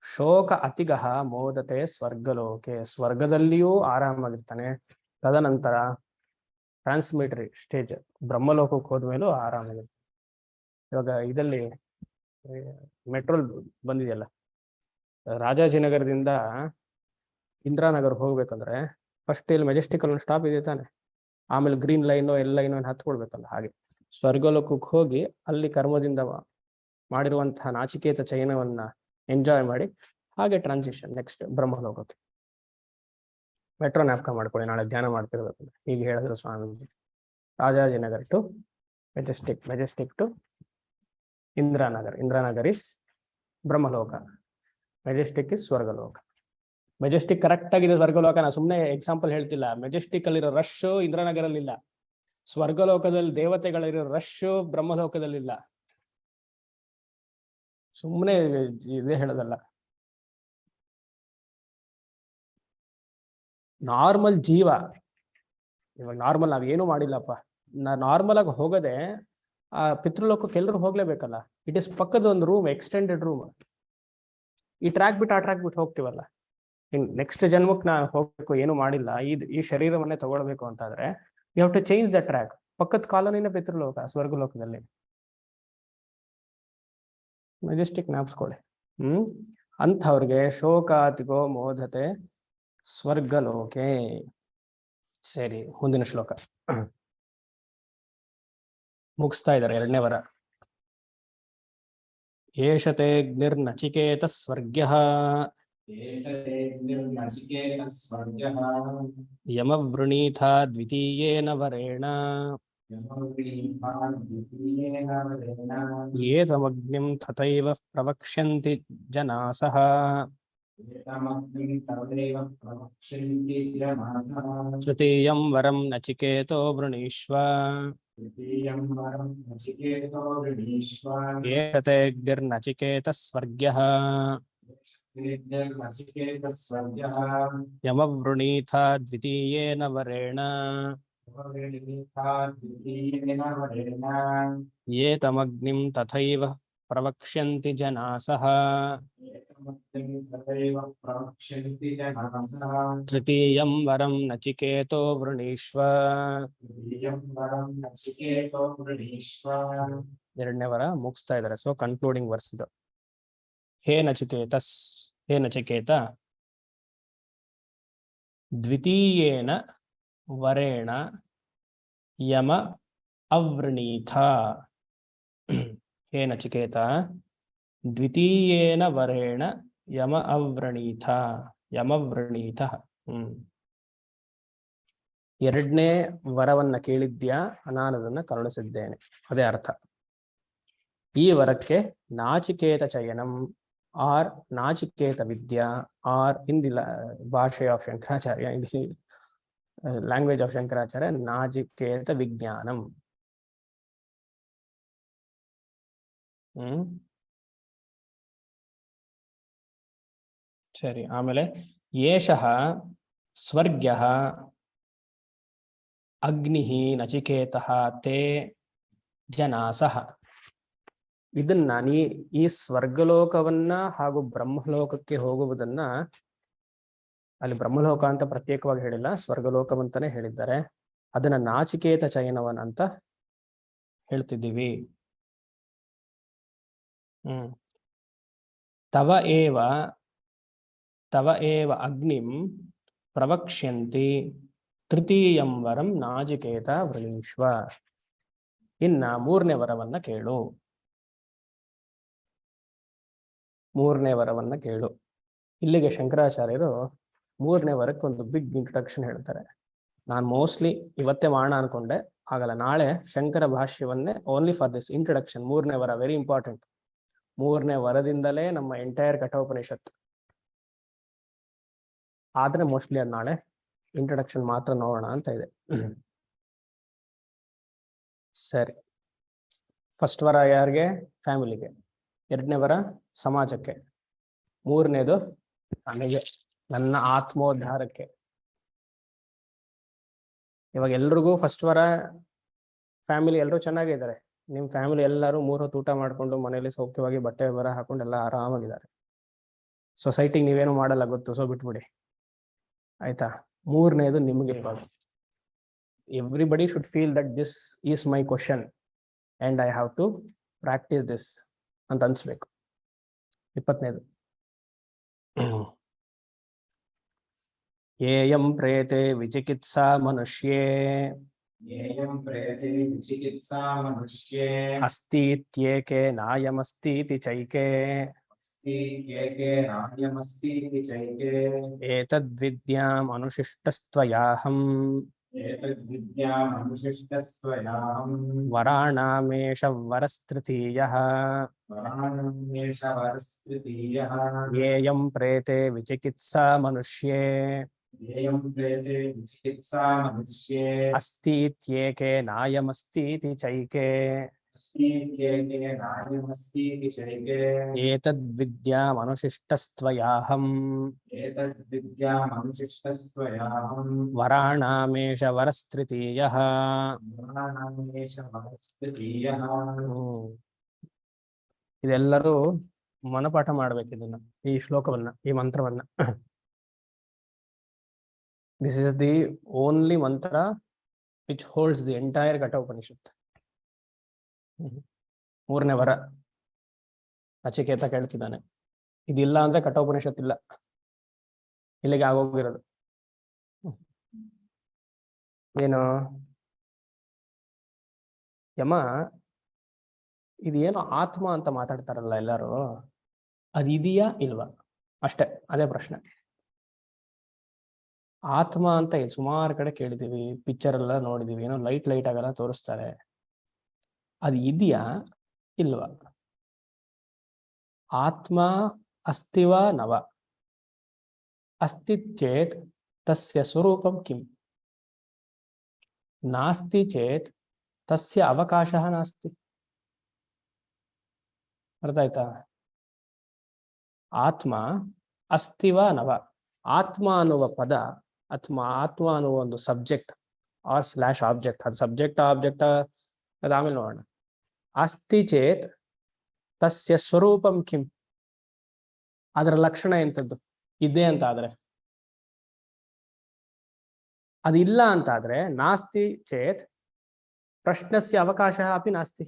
ಶೋಕ ಅತಿಗಹ ಮೋದತೆ ಸ್ವರ್ಗಲೋಕೆ. ಸ್ವರ್ಗದಲ್ಲಿಯೂ ಆರಾಮಾಗಿರ್ತಾನೆ. ತದನಂತರ ಟ್ರಾನ್ಸ್ಮಿಟರಿ ಸ್ಟೇಜ್ ಬ್ರಹ್ಮಲೋಕಕ್ಕೆ ಹೋದ್ಮೇಲೂ ಆರಾಮಾಗಿರ್ತಾನೆ. ಇವಾಗ ಇದಲ್ಲಿ ಮೆಟ್ರೋಲ್ ಬಂದಿದೆಯಲ್ಲ, ರಾಜಾಜಿನಗರದಿಂದ ಇಂದಿರಾನಗರ್ ಹೋಗ್ಬೇಕಂದ್ರೆ ಫಸ್ಟ್ ಇಲ್ಲಿ ಮೆಜೆಸ್ಟಿಕ್ ಅಲ್ಲಿ ಸ್ಟಾಪ್ ಇದೆ ತಾನೆ, ಆಮೇಲೆ ಗ್ರೀನ್ ಲೈನ್ ಎಲ್ಲ ಲೈನ್ ಹತ್ಕೊಳ್ಬೇಕಲ್ಲ. ಹಾಗೆ ಸ್ವರ್ಗಲೋಕಕ್ಕೆ ಹೋಗಿ ಅಲ್ಲಿ ಕರ್ಮದಿಂದ ಮಾಡಿರುವಂತಹ ನಾಚಿಕೇತ ಚಯನವನ್ನ ಎಂಜಾಯ್ ಮಾಡಿ ಹಾಗೆ ಟ್ರಾನ್ಸಿಷನ್ ನೆಕ್ಸ್ಟ್ ಬ್ರಹ್ಮಲೋಕಕ್ಕೆ. ಮೆಟ್ರೋ ನ್ಯಾಪ್ಕ ಮಾಡ್ಕೊಳ್ಳಿ, ನಾಳೆ ಧ್ಯಾನ ಮಾಡ್ತಿರ್ಬೇಕು. ಹೀಗೆ ಹೇಳಿದ್ರು Swamiji. Rajajinagar to Majestic, Majestic to Indiranagar, Indiranagar is Brahmaloka, Majestic is Swargaloka. Majestic correct ಆಗಿದೆ ಸ್ವರ್ಗಲೋಕ. ನಾ ಸುಮ್ಮನೆ ಎಕ್ಸಾಂಪಲ್ ಹೇಳ್ತಿಲ್ಲ. ಮೆಜೆಸ್ಟಿಕ್ ಅಲ್ಲಿರೋ ರಶ್ ಇಂದಿರಾನಗರಲ್ಲಿಲ್ಲ, ಸ್ವರ್ಗಲೋಕದಲ್ಲಿ ದೇವತೆಗಳಿರೋ ರಶ್ ಬ್ರಹ್ಮಲೋಕದಲ್ಲಿಲ್ಲ. ಸುಮ್ಮನೆ ಇದೇ ಹೇಳೋದಲ್ಲ. ನಾರ್ಮಲ್ ಜೀವ, ಇವಾಗ ನಾರ್ಮಲ್ ನಾವೇನು ಮಾಡಿಲ್ಲಪ್ಪ, ನಾರ್ಮಲ್ ಆಗಿ ಹೋಗದೆ ಆ ಪಿತೃಲೋಕಕ್ಕೆ ಎಲ್ಲರೂ ಹೋಗ್ಲೇಬೇಕಲ್ಲ. ಇಟ್ ಇಸ್ ಪಕ್ಕದ ಒಂದು ರೂಮ್, ಎಕ್ಸ್ಟೆಂಡೆಡ್ ರೂಮ್. ಈ ಟ್ರ್ಯಾಕ್ ಬಿಟ್ಟು ಆ ಟ್ರ್ಯಾಕ್ ಬಿಟ್ಟು ಹೋಗ್ತೀವಲ್ಲ. ಇನ್ ನೆಕ್ಸ್ಟ್ ಜನ್ಮಕ್ಕೆ ನಾನು ಹೋಗ್ಬೇಕು, ಏನು ಮಾಡಿಲ್ಲ, ಈ ಶರೀರವನ್ನೇ ತಗೊಳ್ಬೇಕು ಅಂತಾದ್ರೆ you have to change the track. ಪಕ್ಕದ ಕಾಲೋನಿನ ಪಿತೃಲೋಕ, ಸ್ವರ್ಗಲೋಕದಲ್ಲಿ. ಮೆಜೆಸ್ಟಿಕ್ ಜ್ಞಾಪಿಸ್ಕೊಳ್ಳಿ. ಅಂಥವ್ರಿಗೆ ಶೋಕಾತಿಗೋ ಮೋದತೆ ಸ್ವರ್ಗಲೋಕೆ. ಸರಿ, ಮುಂದಿನ ಶ್ಲೋಕ ಮುಗಿಸ್ತಾ ಇದ್ದಾರೆ, 2ನೇ ವರ. ಏಷತೆ ಅಗ್ನಿರ್ನಚಿಕೇತ ಸ್ವರ್ಗ್ಯಃ ಯಮವೃಣೀಥ ದ್ವಿತೀಯೇನ ವರೇಣ ಏತಮಗ್ನಿಂ ತಥೈವ ಪ್ರವಕ್ಷ್ಯಂತಿ ಜನಾಸಃ. ತೃತೀಯಂ ವರಂ ನಚಿಕೇತೋ ವೃಣೀಷ್ವ. ಏಷತೆ ಅಗ್ನಿರ್ನಚಿಕೇತ ಸ್ವರ್ಗ್ಯಃ ಯಮವೃಣೀಥ ದ್ವಿತೀಯೇನ ವರೇಣ ಏತಮಗ್ನಿಂ ತಥೈವ ಪ್ರವಕ್ಷ್ಯಂತಿ ಜನಾಸಃ. ತೃತೀಯಂ ವರಂ ನಚಿಕೇತೋ ವೃಣೀಷ್ವ. 2ನೇ ವರ ಮುಗಿಸ್ತಾ ಇದ್ದಾರೆ. ಸೊ ಕನ್ಕ್ಲೂಡಿಂಗ್ ವರ್ಸ್ ಇದು. ಹೇ ನಚಿಕೇತಸ್, ಹೇ ನಚಿಕೇತ, ದ್ವಿತೀಯೇನ ವರೇಣ ಯಮ ಅವೃಣೀಥ. ಹೇ ನಚಿಕೇತ, ದ್ವಿತೀಯೇನ ವರೇಣ ಯಮ ಅವೃಣೀಥ, ಯಮವೃಣೀಥ. 2ನೇ ವರವನ್ನ ಕೇಳಿದ್ಯಾ, ನಾನು ಅದನ್ನ ಕರುಣಿಸಿದ್ದೇನೆ, ಅದೇ ಅರ್ಥ. ಈ ವರಕ್ಕೆ Nachiketa chayanam or Nachiketa vidya are in the bhashe of Shankaracharya, in the language of Shankaracharya, Nachiketa ವಿಜ್ಞಾನಂ. ಸರಿ, ಆಮೇಲೆ ಏಷಃ ಸ್ವರ್ಗ್ಯಃ ಅಗ್ನಿಃ ನಚಿಕೇತಃ ತೇ ಜನಾಸಃ. ಇದನ್ನ ಈ ಸ್ವರ್ಗಲೋಕವನ್ನ ಹಾಗೂ ಬ್ರಹ್ಮಲೋಕಕ್ಕೆ ಹೋಗುವುದನ್ನ ಅಲ್ಲಿ ಬ್ರಹ್ಮಲೋಕ ಅಂತ ಪ್ರತ್ಯೇಕವಾಗಿ ಹೇಳಿಲ್ಲ, ಸ್ವರ್ಗಲೋಕವಂತಾನೆ ಹೇಳಿದ್ದಾರೆ. ಅದನ್ನ ನಾಚಿಕೇತ ಚಯನವನ ಅಂತ ಹೇಳ್ತಿದ್ದೀವಿ. ತವ ಏವ ಅಗ್ನಿಂ ಪ್ರವಕ್ಷ್ಯಂತಿ ತೃತೀಯಂ ವರಂ ನಾಚಿಕೇತ ವೃಣೀಶ್ವ. ಇನ್ನ ಮೂರನೇ ವರವನ್ನ ಕೇಳು. ಮೂರನೇ ವರವನ್ನ ಕೇಳು. ಇಲ್ಲಿಗೆ ಶಂಕರಾಚಾರ್ಯರು ಮೂರನೇ ವರಕ್ಕೆ ಒಂದು ಬಿಗ್ ಇಂಟ್ರೊಡಕ್ಷನ್ ಹೇಳ್ತಾರೆ. ನಾನು ಮೋಸ್ಟ್ಲಿ ಇವತ್ತೇ ಮಾಡೋಣ ಅನ್ಕೊಂಡೆ, ಆಗಲ್ಲ, ನಾಳೆ ಶಂಕರ ಭಾಷ್ಯವನ್ನೇ ಓನ್ಲಿ ಫಾರ್ ದಿಸ್ ಇಂಟ್ರೊಡಕ್ಷನ್. ಮೂರನೇ ವರ ವೆರಿ ಇಂಪಾರ್ಟೆಂಟ್. ಮೂರನೇ ವರದಿಂದಲೇ ನಮ್ಮ ಎಂಟೈರ್ ಕಠೋಪನಿಷತ್. ಆದ್ರೆ ಮೋಸ್ಟ್ಲಿ ಅದು ನಾಳೆ ಇಂಟ್ರೊಡಕ್ಷನ್ ಮಾತ್ರ ನೋಡೋಣ ಅಂತ ಇದೆ. ಸರಿ, ಫಸ್ಟ್ ವರ ಯಾರಿಗೆ? ಫ್ಯಾಮಿಲಿಗೆ. ಎರಡನೇ ವರ ಸಮಾಜಕ್ಕೆ. ಮೂರನೇದು ನನಗೆ, ನನ್ನ ಆತ್ಮೋದ್ಧಾರಕ್ಕೆ. ಇವಾಗ ಎಲ್ರಿಗೂ ಫಸ್ಟ್ ವರ ಫ್ಯಾಮಿಲಿ ಎಲ್ಲರೂ ಚೆನ್ನಾಗಿದ್ದಾರೆ. ನಿಮ್ಮ ಫ್ಯಾಮಿಲಿ ಎಲ್ಲರೂ 3 ಹೊತ್ತು ಊಟ ಮಾಡ್ಕೊಂಡು ಮನೇಲಿ ಸೌಖ್ಯವಾಗಿ ಬಟ್ಟೆ ಬರ ಹಾಕೊಂಡು ಎಲ್ಲ ಆರಾಮಾಗಿದ್ದಾರೆ. ಸೊಸೈಟಿಗೆ ನೀವೇನು ಮಾಡಲ್ಲ ಗೊತ್ತು, ಸೊ ಬಿಟ್ಬಿಡಿ ಆಯ್ತಾ. ಮೂರನೇದು ನಿಮಗೆ. ಇವಾಗ everybody should feel that this is my question and I have to practise this ಅಂತ ಅನ್ಸ್ಬೇಕು. 20ನೇದು ಏಯಂ ಪ್ರೇತೆ ವಿಚಿಕಿತ್ಸಾ ಮನುಷ್ಯೇ ಅಸ್ತೀತ್ಯೇಕೆ ನಾಯಮಸ್ತೀತಿ ಚೈಕೆ ಏತದ್ವಿದ್ಯಾಂ ಅನುಶಿಷ್ಟಸ್ತ್ವಯಾಹಂ ವರಾಣಾಮೇಷ ವರಸ್ತೃತೀಯಃ ಏಯಂ ಪ್ರೇತೆ ವಿಚಿಕಿತ್ಸಾ ಮನುಷ್ಯೇ ಅಸ್ತೀತ್ಯೇಕೆ ನಾಯಮಸ್ತೀತಿ ಚೈಕೆ ಏತದ್ವಿದ್ಯಾಂ ಅನುಶಿಷ್ಟಸ್ತ್ವಯಾಹಂ ವರಾಣಾಮೇಷ ವರಸ್ತೃತೀಯಃ. ಇದೆಲ್ಲರೂ ಮನಪಾಠ ಮಾಡ್ಬೇಕು ಇದನ್ನ, ಈ ಶ್ಲೋಕವನ್ನ, ಈ ಮಂತ್ರವನ್ನ. This is the only mantra which holds the entire Katha Upanishad. ಮೂರನೇ ವರ ನಚಿಕೇತ ಕೇಳ್ತಿದ್ದಾನೆ. ಇದಿಲ್ಲ ಅಂದ್ರೆ ಕಠ ಉಪನಿಷತ್ ಇಲ್ಲ, ಇಲ್ಲಿಗೆ ಆಗೋಗಿರೋದು. ಏನು ಯಮ, ಇದೇನೋ ಆತ್ಮ ಅಂತ ಮಾತಾಡ್ತಾರಲ್ಲ ಎಲ್ಲರೂ, ಅದಿದೆಯಾ ಇಲ್ವಾ ಅಷ್ಟೇ, ಅದೇ ಪ್ರಶ್ನೆ. ಆತ್ಮ ಅಂತ ಸುಮಾರು ಕಡೆ ಕೇಳಿದೀವಿ, ಪಿಕ್ಚರ್ ಎಲ್ಲ ನೋಡಿದೀವಿ, ಏನೋ ಲೈಟ್ ಆಗೆಲ್ಲ ತೋರಿಸ್ತಾರೆ. ಅದು ಇದೆಯಾ ಇಲ್ವಾ? ಆತ್ಮ ಅಸ್ತಿವ ನವ? ಅಸ್ತಿ ಚೇತ್ ತಸ್ಯ ಸ್ವರೂಪಂ ಕಿಂ? ನಾಸ್ತಿ ಚೇತ್ ತಸ್ಯ ಅವಕಾಶಃ ನಾಸ್ತಿ. ಅರ್ಥ ಆಯ್ತಾ? ಆತ್ಮ ಅಸ್ತಿವ ನವ? ಆತ್ಮ ಅನ್ನುವ ಪದ ಅಥವಾ ಆತ್ಮ ಅನ್ನುವ ಒಂದು ಸಬ್ಜೆಕ್ಟ್ ಆರ್ ಸ್ಲ್ಯಾಶ್ ಆಬ್ಜೆಕ್ಟ್, ಅದು ಸಬ್ಜೆಕ್ಟ್ ಆಬ್ಜೆಕ್ಟ್ ಅದಾಮೇಲೆ ನೋಡೋಣ. ಅಸ್ತಿ ಚೇತ್ ತಸ್ಯ ಸ್ವರೂಪಂ ಕಿಂ? ಅದರ ಲಕ್ಷಣ ಎಂಥದ್ದು? ಇದೆ ಅಂತ ಆದ್ರೆ, ಅದಿಲ್ಲ ಅಂತಾದ್ರೆ ನಾಸ್ತಿ ಚೇತ್ ಪ್ರಶ್ನಸ್ಯ ಅವಕಾಶ ಅಪಿ ನಾಸ್ತಿ.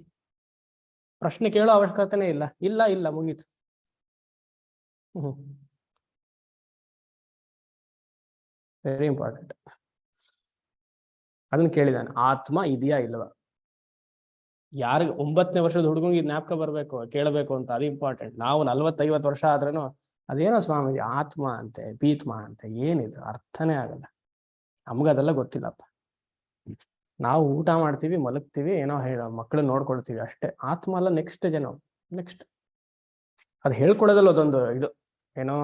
ಪ್ರಶ್ನೆ ಕೇಳೋ ಅವಶ್ಯಕತೆನೇ ಇಲ್ಲ. ಇಲ್ಲ ಇಲ್ಲ ಮುಗೀತು. Very important. ಅದನ್ನ ಕೇಳಿದಾನೆ, ಆತ್ಮ ಇದೆಯಾ ಇಲ್ವಾ? ಯಾರಿಗೆ 9ನೇ ವರ್ಷದ ಹುಡುಗಂಗೆ ಜ್ಞಾಪಕ ಬರ್ಬೇಕು, ಕೇಳಬೇಕು ಅಂತ, ಅದು ಇಂಪಾರ್ಟೆಂಟ್. ನಾವು 40-50 ವರ್ಷ ಆದ್ರೂ ಅದೇನೋ ಸ್ವಾಮೀಜಿ ಆತ್ಮ ಅಂತೆ ಪೀತ್ಮ ಅಂತೆ, ಏನಿದು ಅರ್ಥನೇ ಆಗಲ್ಲ. ನಮ್ಗದೆಲ್ಲ ಗೊತ್ತಿಲ್ಲಪ್ಪ. ನಾವು ಊಟ ಮಾಡ್ತೀವಿ, ಮಲಗ್ತೀವಿ, ಏನೋ ಮಕ್ಕಳು ನೋಡ್ಕೊಳ್ತೀವಿ ಅಷ್ಟೇ. ಆತ್ಮ ಅಲ್ಲ, ನೆಕ್ಸ್ಟ್ ಜನ, ನೆಕ್ಸ್ಟ್ ಅದು ಹೇಳ್ಕೊಡೋದಲ್ಲ ಅದೊಂದು ಇದು ಏನೋ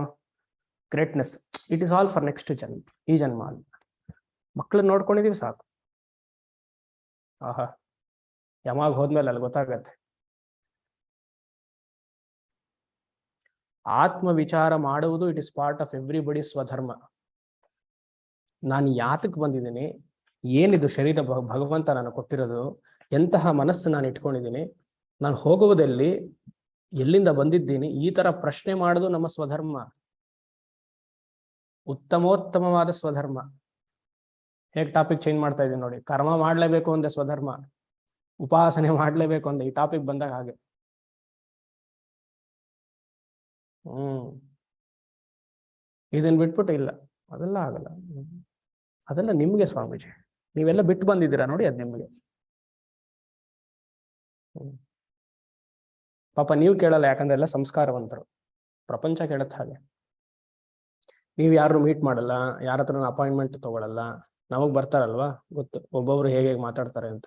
greatness. It is all for next ಜನ್ಮ, ಈ ಜನ್ಮ ಅಲ್ಲ. ಮಕ್ಕಳನ್ನ ನೋಡ್ಕೊಂಡಿದೀವಿ ಸಾಕು. ಆಹಾ, ಯಮಾಗ ಹೋದ್ಮೇಲೆ ಅಲ್ಲಿ ಗೊತ್ತಾಗತ್ತೆ. ಆತ್ಮ ವಿಚಾರ ಮಾಡುವುದು it is part of everybody swadharma. ನಾನು ಯಾತಕ್ಕೆ ಬಂದಿದ್ದೀನಿ, ಏನಿದು ಶರೀರ ಭಗವಂತ ನಾನು ಕೊಟ್ಟಿರೋದು, ಎಂತಹ ಮನಸ್ಸು ನಾನು ಇಟ್ಕೊಂಡಿದ್ದೀನಿ, ನಾನು ಹೋಗುವುದೆಲ್ಲಿ, ಎಲ್ಲಿಂದ ಬಂದಿದ್ದೀನಿ, ಈ ತರ ಪ್ರಶ್ನೆ ಮಾಡೋದು ನಮ್ಮ ಸ್ವಧರ್ಮ. ಉತ್ತಮೋತ್ತಮವಾದ ಸ್ವಧರ್ಮ. ಹೇಗೆ ಟಾಪಿಕ್ ಚೇಂಜ್ ಮಾಡ್ತಾ ಇದೀನಿ ನೋಡಿ. ಕರ್ಮ ಮಾಡ್ಲೇಬೇಕು ಅಂದೆ ಸ್ವಧರ್ಮ, ಉಪಾಸನೆ ಮಾಡ್ಲೇಬೇಕು ಅಂದೆ. ಈ ಟಾಪಿಕ್ ಬಂದಾಗ ಹಾಗೆ. ಇದನ್ನ ಬಿಟ್ಬಿಟ್ಟು ಇಲ್ಲ, ಅದೆಲ್ಲ ಆಗಲ್ಲ. ಅದೆಲ್ಲ ನಿಮ್ಗೆ ಸ್ವಾಮೀಜಿ, ನೀವೆಲ್ಲ ಬಿಟ್ಟು ಬಂದಿದ್ದೀರಾ ನೋಡಿ, ಅದ್ ನಿಮ್ಗೆ. ಪಾಪ ನೀವು ಕೇಳಲ್ಲ, ಯಾಕಂದ್ರೆ ಎಲ್ಲ ಸಂಸ್ಕಾರವಂತರು. ಪ್ರಪಂಚ ಕೇಳತ್ ಹಾಗೆ. ನೀವು ಯಾರು ಮೀಟ್ ಮಾಡಲ್ಲ, ಯಾರ ಹತ್ರ ಅಪಾಯಿಂಟ್ಮೆಂಟ್ ತಗೊಳಲ್ಲ. ನಮಗ್ ಬರ್ತಾರಲ್ವಾ, ಗೊತ್ತು ಒಬ್ಬೊಬ್ರು ಹೇಗೆ ಮಾತಾಡ್ತಾರೆ ಅಂತ.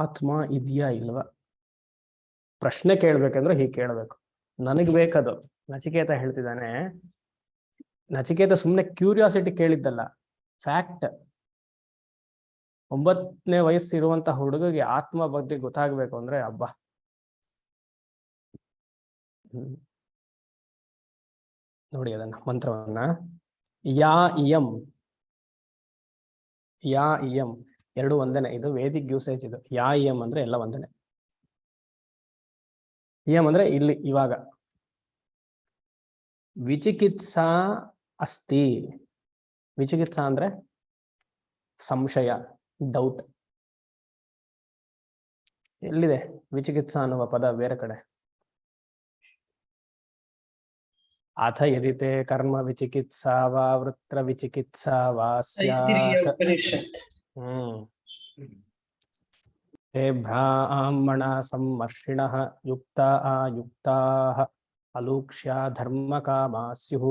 ಆತ್ಮ ಇದೆಯಾ ಇಲ್ವಾ ಪ್ರಶ್ನೆ ಕೇಳ್ಬೇಕಂದ್ರೆ ಹೀಗೆ ಕೇಳ್ಬೇಕು. ನನಗ್ ಬೇಕದು. ನಚಿಕೇತ ಹೇಳ್ತಿದ್ದಾನೆ, ನಚಿಕೇತ ಸುಮ್ನೆ ಕ್ಯೂರಿಯಾಸಿಟಿ ಕೇಳಿದ್ದಲ್ಲ, ಫ್ಯಾಕ್ಟ್. 9ನೇ ವಯಸ್ಸಿರುವಂತಹ ಹುಡುಗಿಗೆ ಆತ್ಮ ಬಗ್ಗೆ ಗೊತ್ತಾಗ್ಬೇಕು ಅಂದ್ರೆ ಹಬ್ಬ. ನೋಡಿ ಅದನ್ನ ಮಂತ್ರವನ್ನ. ಯಾ ಇಯಂ, ಯಾ ಇಯಂ ಎರಡು ಒಂದನೆ. ಇದು ವೇದಿಕ್ ಯೂಸೇಜ್. ಇದು ಯಾ ಇಯಂ ಅಂದ್ರೆ ಎಲ್ಲ ಒಂದನೆ. ಇಯಂ ಅಂದ್ರೆ ಇಲ್ಲಿ ಇವಾಗ. ವಿಚಿಕಿತ್ಸಾ ಅಸ್ತಿ. ವಿಚಿಕಿತ್ಸಾ ಅಂದ್ರೆ ಸಂಶಯ, ಡೌಟ್. ಎಲ್ಲಿದೆ ವಿಚಿಕಿತ್ಸಾ ಅನ್ನುವ ಪದ ಬೇರೆ ಕಡೆ? ಅಥ ಯದಿತೆ ಕರ್ಮ ವಿಚಿಕಿತ್ಸಾ ವಾ ವೃತ್ರ ವಿಚಿಕಿತ್ಸಾ ವಾ ಸ್ಯಾತ್. ಹೇ ಬ್ರಾಹ್ಮಣ ಸಂಮರ್ಷಿಣಃ ಯುಕ್ತಾ ಆಯುಕ್ತಾಃ ಅಲೂಕ್ಷ್ಯ ಧರ್ಮ ಕಾಮಾ ಸ್ಯುಃ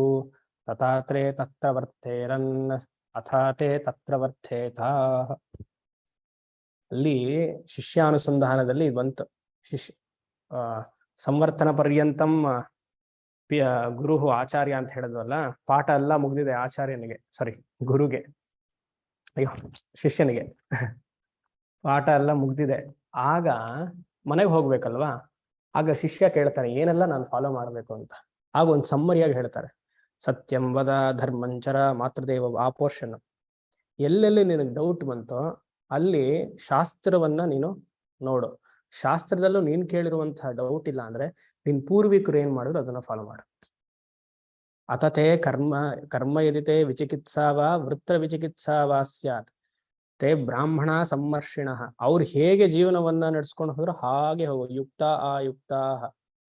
ತಥಾತ್ರೇ ತತ್ರ ವರ್ತೇರನ್ ಅಥಾತೆ ತತ್ರ ವರ್ತೇತಾಃ. ಅಲ್ಲಿ ಶಿಷ್ಯಾನುಸಂಧಾನದಲ್ಲಿ ಬಂತು. ಸಂವರ್ತನ ಪರ್ಯಂತಂ ಗುರು ಆಚಾರ್ಯ ಅಂತ ಹೇಳಿದ್ವಲ್ಲ, ಪಾಠ ಎಲ್ಲ ಮುಗ್ದಿದೆ ಆಚಾರ್ಯನಿಗೆ, ಸಾರಿ ಗುರುಗೆ, ಅಯ್ಯೋ ಶಿಷ್ಯನಿಗೆ ಪಾಠ ಎಲ್ಲ ಮುಗ್ದಿದೆ. ಆಗ ಮನೆಗೆ ಹೋಗ್ಬೇಕಲ್ವಾ, ಆಗ ಶಿಷ್ಯ ಕೇಳ್ತಾನೆ ಏನೆಲ್ಲ ನಾನು ಫಾಲೋ ಮಾಡ್ಬೇಕು ಅಂತ. ಆಗ ಒಂದು ಸಮ್ಮರಿಯಾಗಿ ಹೇಳ್ತಾರೆ, ಸತ್ಯಂ ವದ ಧರ್ಮಂಚರ ಮಾತೃದೇವ. ಆ ಪೋರ್ಷನ್ ಎಲ್ಲೆಲ್ಲಿ ನಿನಗೆ ಡೌಟ್ ಬಂತೋ ಅಲ್ಲಿ ಶಾಸ್ತ್ರವನ್ನ ನೀನು ನೋಡು. ಶಾಸ್ತ್ರದಲ್ಲೂ ನೀನ್ ಕೇಳಿರುವಂತಹ ಡೌಟ್ ಇಲ್ಲ ಅಂದ್ರೆ ನಿನ್ ಪೂರ್ವಿಕರು ಏನ್ ಮಾಡಿದ್ರು ಅದನ್ನ ಫಾಲೋ ಮಾಡು. ಅತತೆ ಕರ್ಮ ಯದಿತೆ ವಿಚಿಕಿತ್ಸಾವ ವೃತ್ರ ವಿಚಿಕಿತ್ಸಾವ ಸ್ಯಾತ್ ತೇ ಬ್ರಾಹ್ಮಣ ಸಂಮರ್ಷಿಣ. ಅವ್ರು ಹೇಗೆ ಜೀವನವನ್ನ ನಡೆಸ್ಕೊಂಡು ಹೋದ್ರು ಹಾಗೆ ಹೋಗು. ಯುಕ್ತ ಆಯುಕ್ತ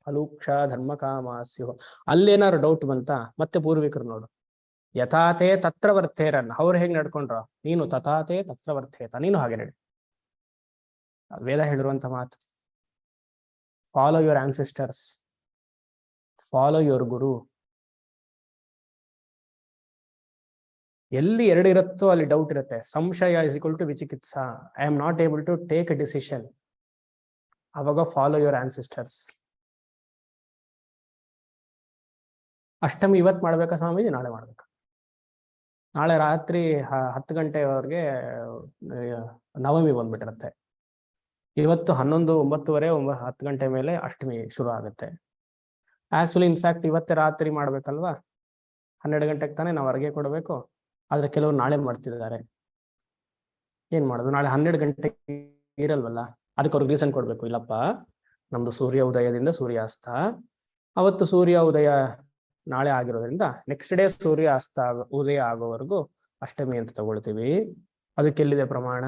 ಅಲೂಕ್ಷ ಧರ್ಮ ಕಾಮಾಸ್ಯು. ಅಲ್ಲೇನಾದ್ರು ಡೌಟ್ ಬಂತ ಮತ್ತೆ ಪೂರ್ವಿಕರು ನೋಡು. ಯಥಾತೆ ತತ್ರ ವರ್ತೇರನ್. ಅವ್ರು ಹೇಗೆ ನಡ್ಕೊಂಡ್ರ ನೀನು ತಥಾತೆ ತತ್ರ ವರ್ತೇತ, ನೀನು ಹಾಗೆ ನಡಿ. ವೇದ ಹೇಳಿರುವಂತ ಮಾತು. Follow your ancestors, follow your guru. ಎಲ್ಲಿ ಎರಡು ಇರುತ್ತೋ ಅಲ್ಲಿ ಡೌಟ್ ಇರುತ್ತೆ. ಸಂಶಯ ಇಸ್ ಈಕ್ವಲ್ ಟು ವಿಚಿಕಿತ್ಸಾ. I am not able to take a decision. ಅವಾಗ ಫಾಲೋ ಯುವರ್ ಆನ್ಸಿಸ್ಟರ್ಸ್. ಅಷ್ಟಮಿ ಇವತ್ತು ಮಾಡ್ಬೇಕಾ ಸ್ವಾಮೀಜಿ? ನಾಳೆ ಮಾಡ್ಬೇಕಾ? ನಾಳೆ ರಾತ್ರಿ 10 ಗಂಟೆವರೆಗೆ ನವಮಿ ಬಂದ್ಬಿಟ್ಟಿರುತ್ತೆ. ಇವತ್ತು 11, 9:30, 10 ಗಂಟೆ ಮೇಲೆ ಅಷ್ಟಮಿ ಶುರು ಆಗುತ್ತೆ. ಆಕ್ಚುಲಿ ಇನ್ಫ್ಯಾಕ್ಟ್ ಇವತ್ತೇ ರಾತ್ರಿ ಮಾಡ್ಬೇಕಲ್ವಾ? 12 ಗಂಟೆಗೆ ತಾನೇ ನಾವು ಅರ್ಗೆ ಕೊಡಬೇಕು. ಆದ್ರೆ ಕೆಲವರು ನಾಳೆ ಮಾಡ್ತಿದ್ದಾರೆ. ಏನ್ ಮಾಡೋದು? ನಾಳೆ 12 ಗಂಟೆಗೆ ಇರಲ್ವಲ್ಲ, ಅದಕ್ಕೆ ಅವ್ರಿಗೆ ರೀಸನ್ ಕೊಡ್ಬೇಕು. ಇಲ್ಲಪ್ಪ, ನಮ್ದು ಸೂರ್ಯ ಉದಯದಿಂದ ಸೂರ್ಯಾಸ್ತ, ಅವತ್ತು ಸೂರ್ಯ ಉದಯ ನಾಳೆ ಆಗಿರೋದ್ರಿಂದ ನೆಕ್ಸ್ಟ್ ಡೇ ಸೂರ್ಯ ಉದಯ ಆಗೋವರೆಗೂ ಅಷ್ಟಮಿ ಅಂತ ತಗೊಳ್ತೀವಿ. ಅದಕ್ಕೆಲ್ಲಿದೆ ಪ್ರಮಾಣ?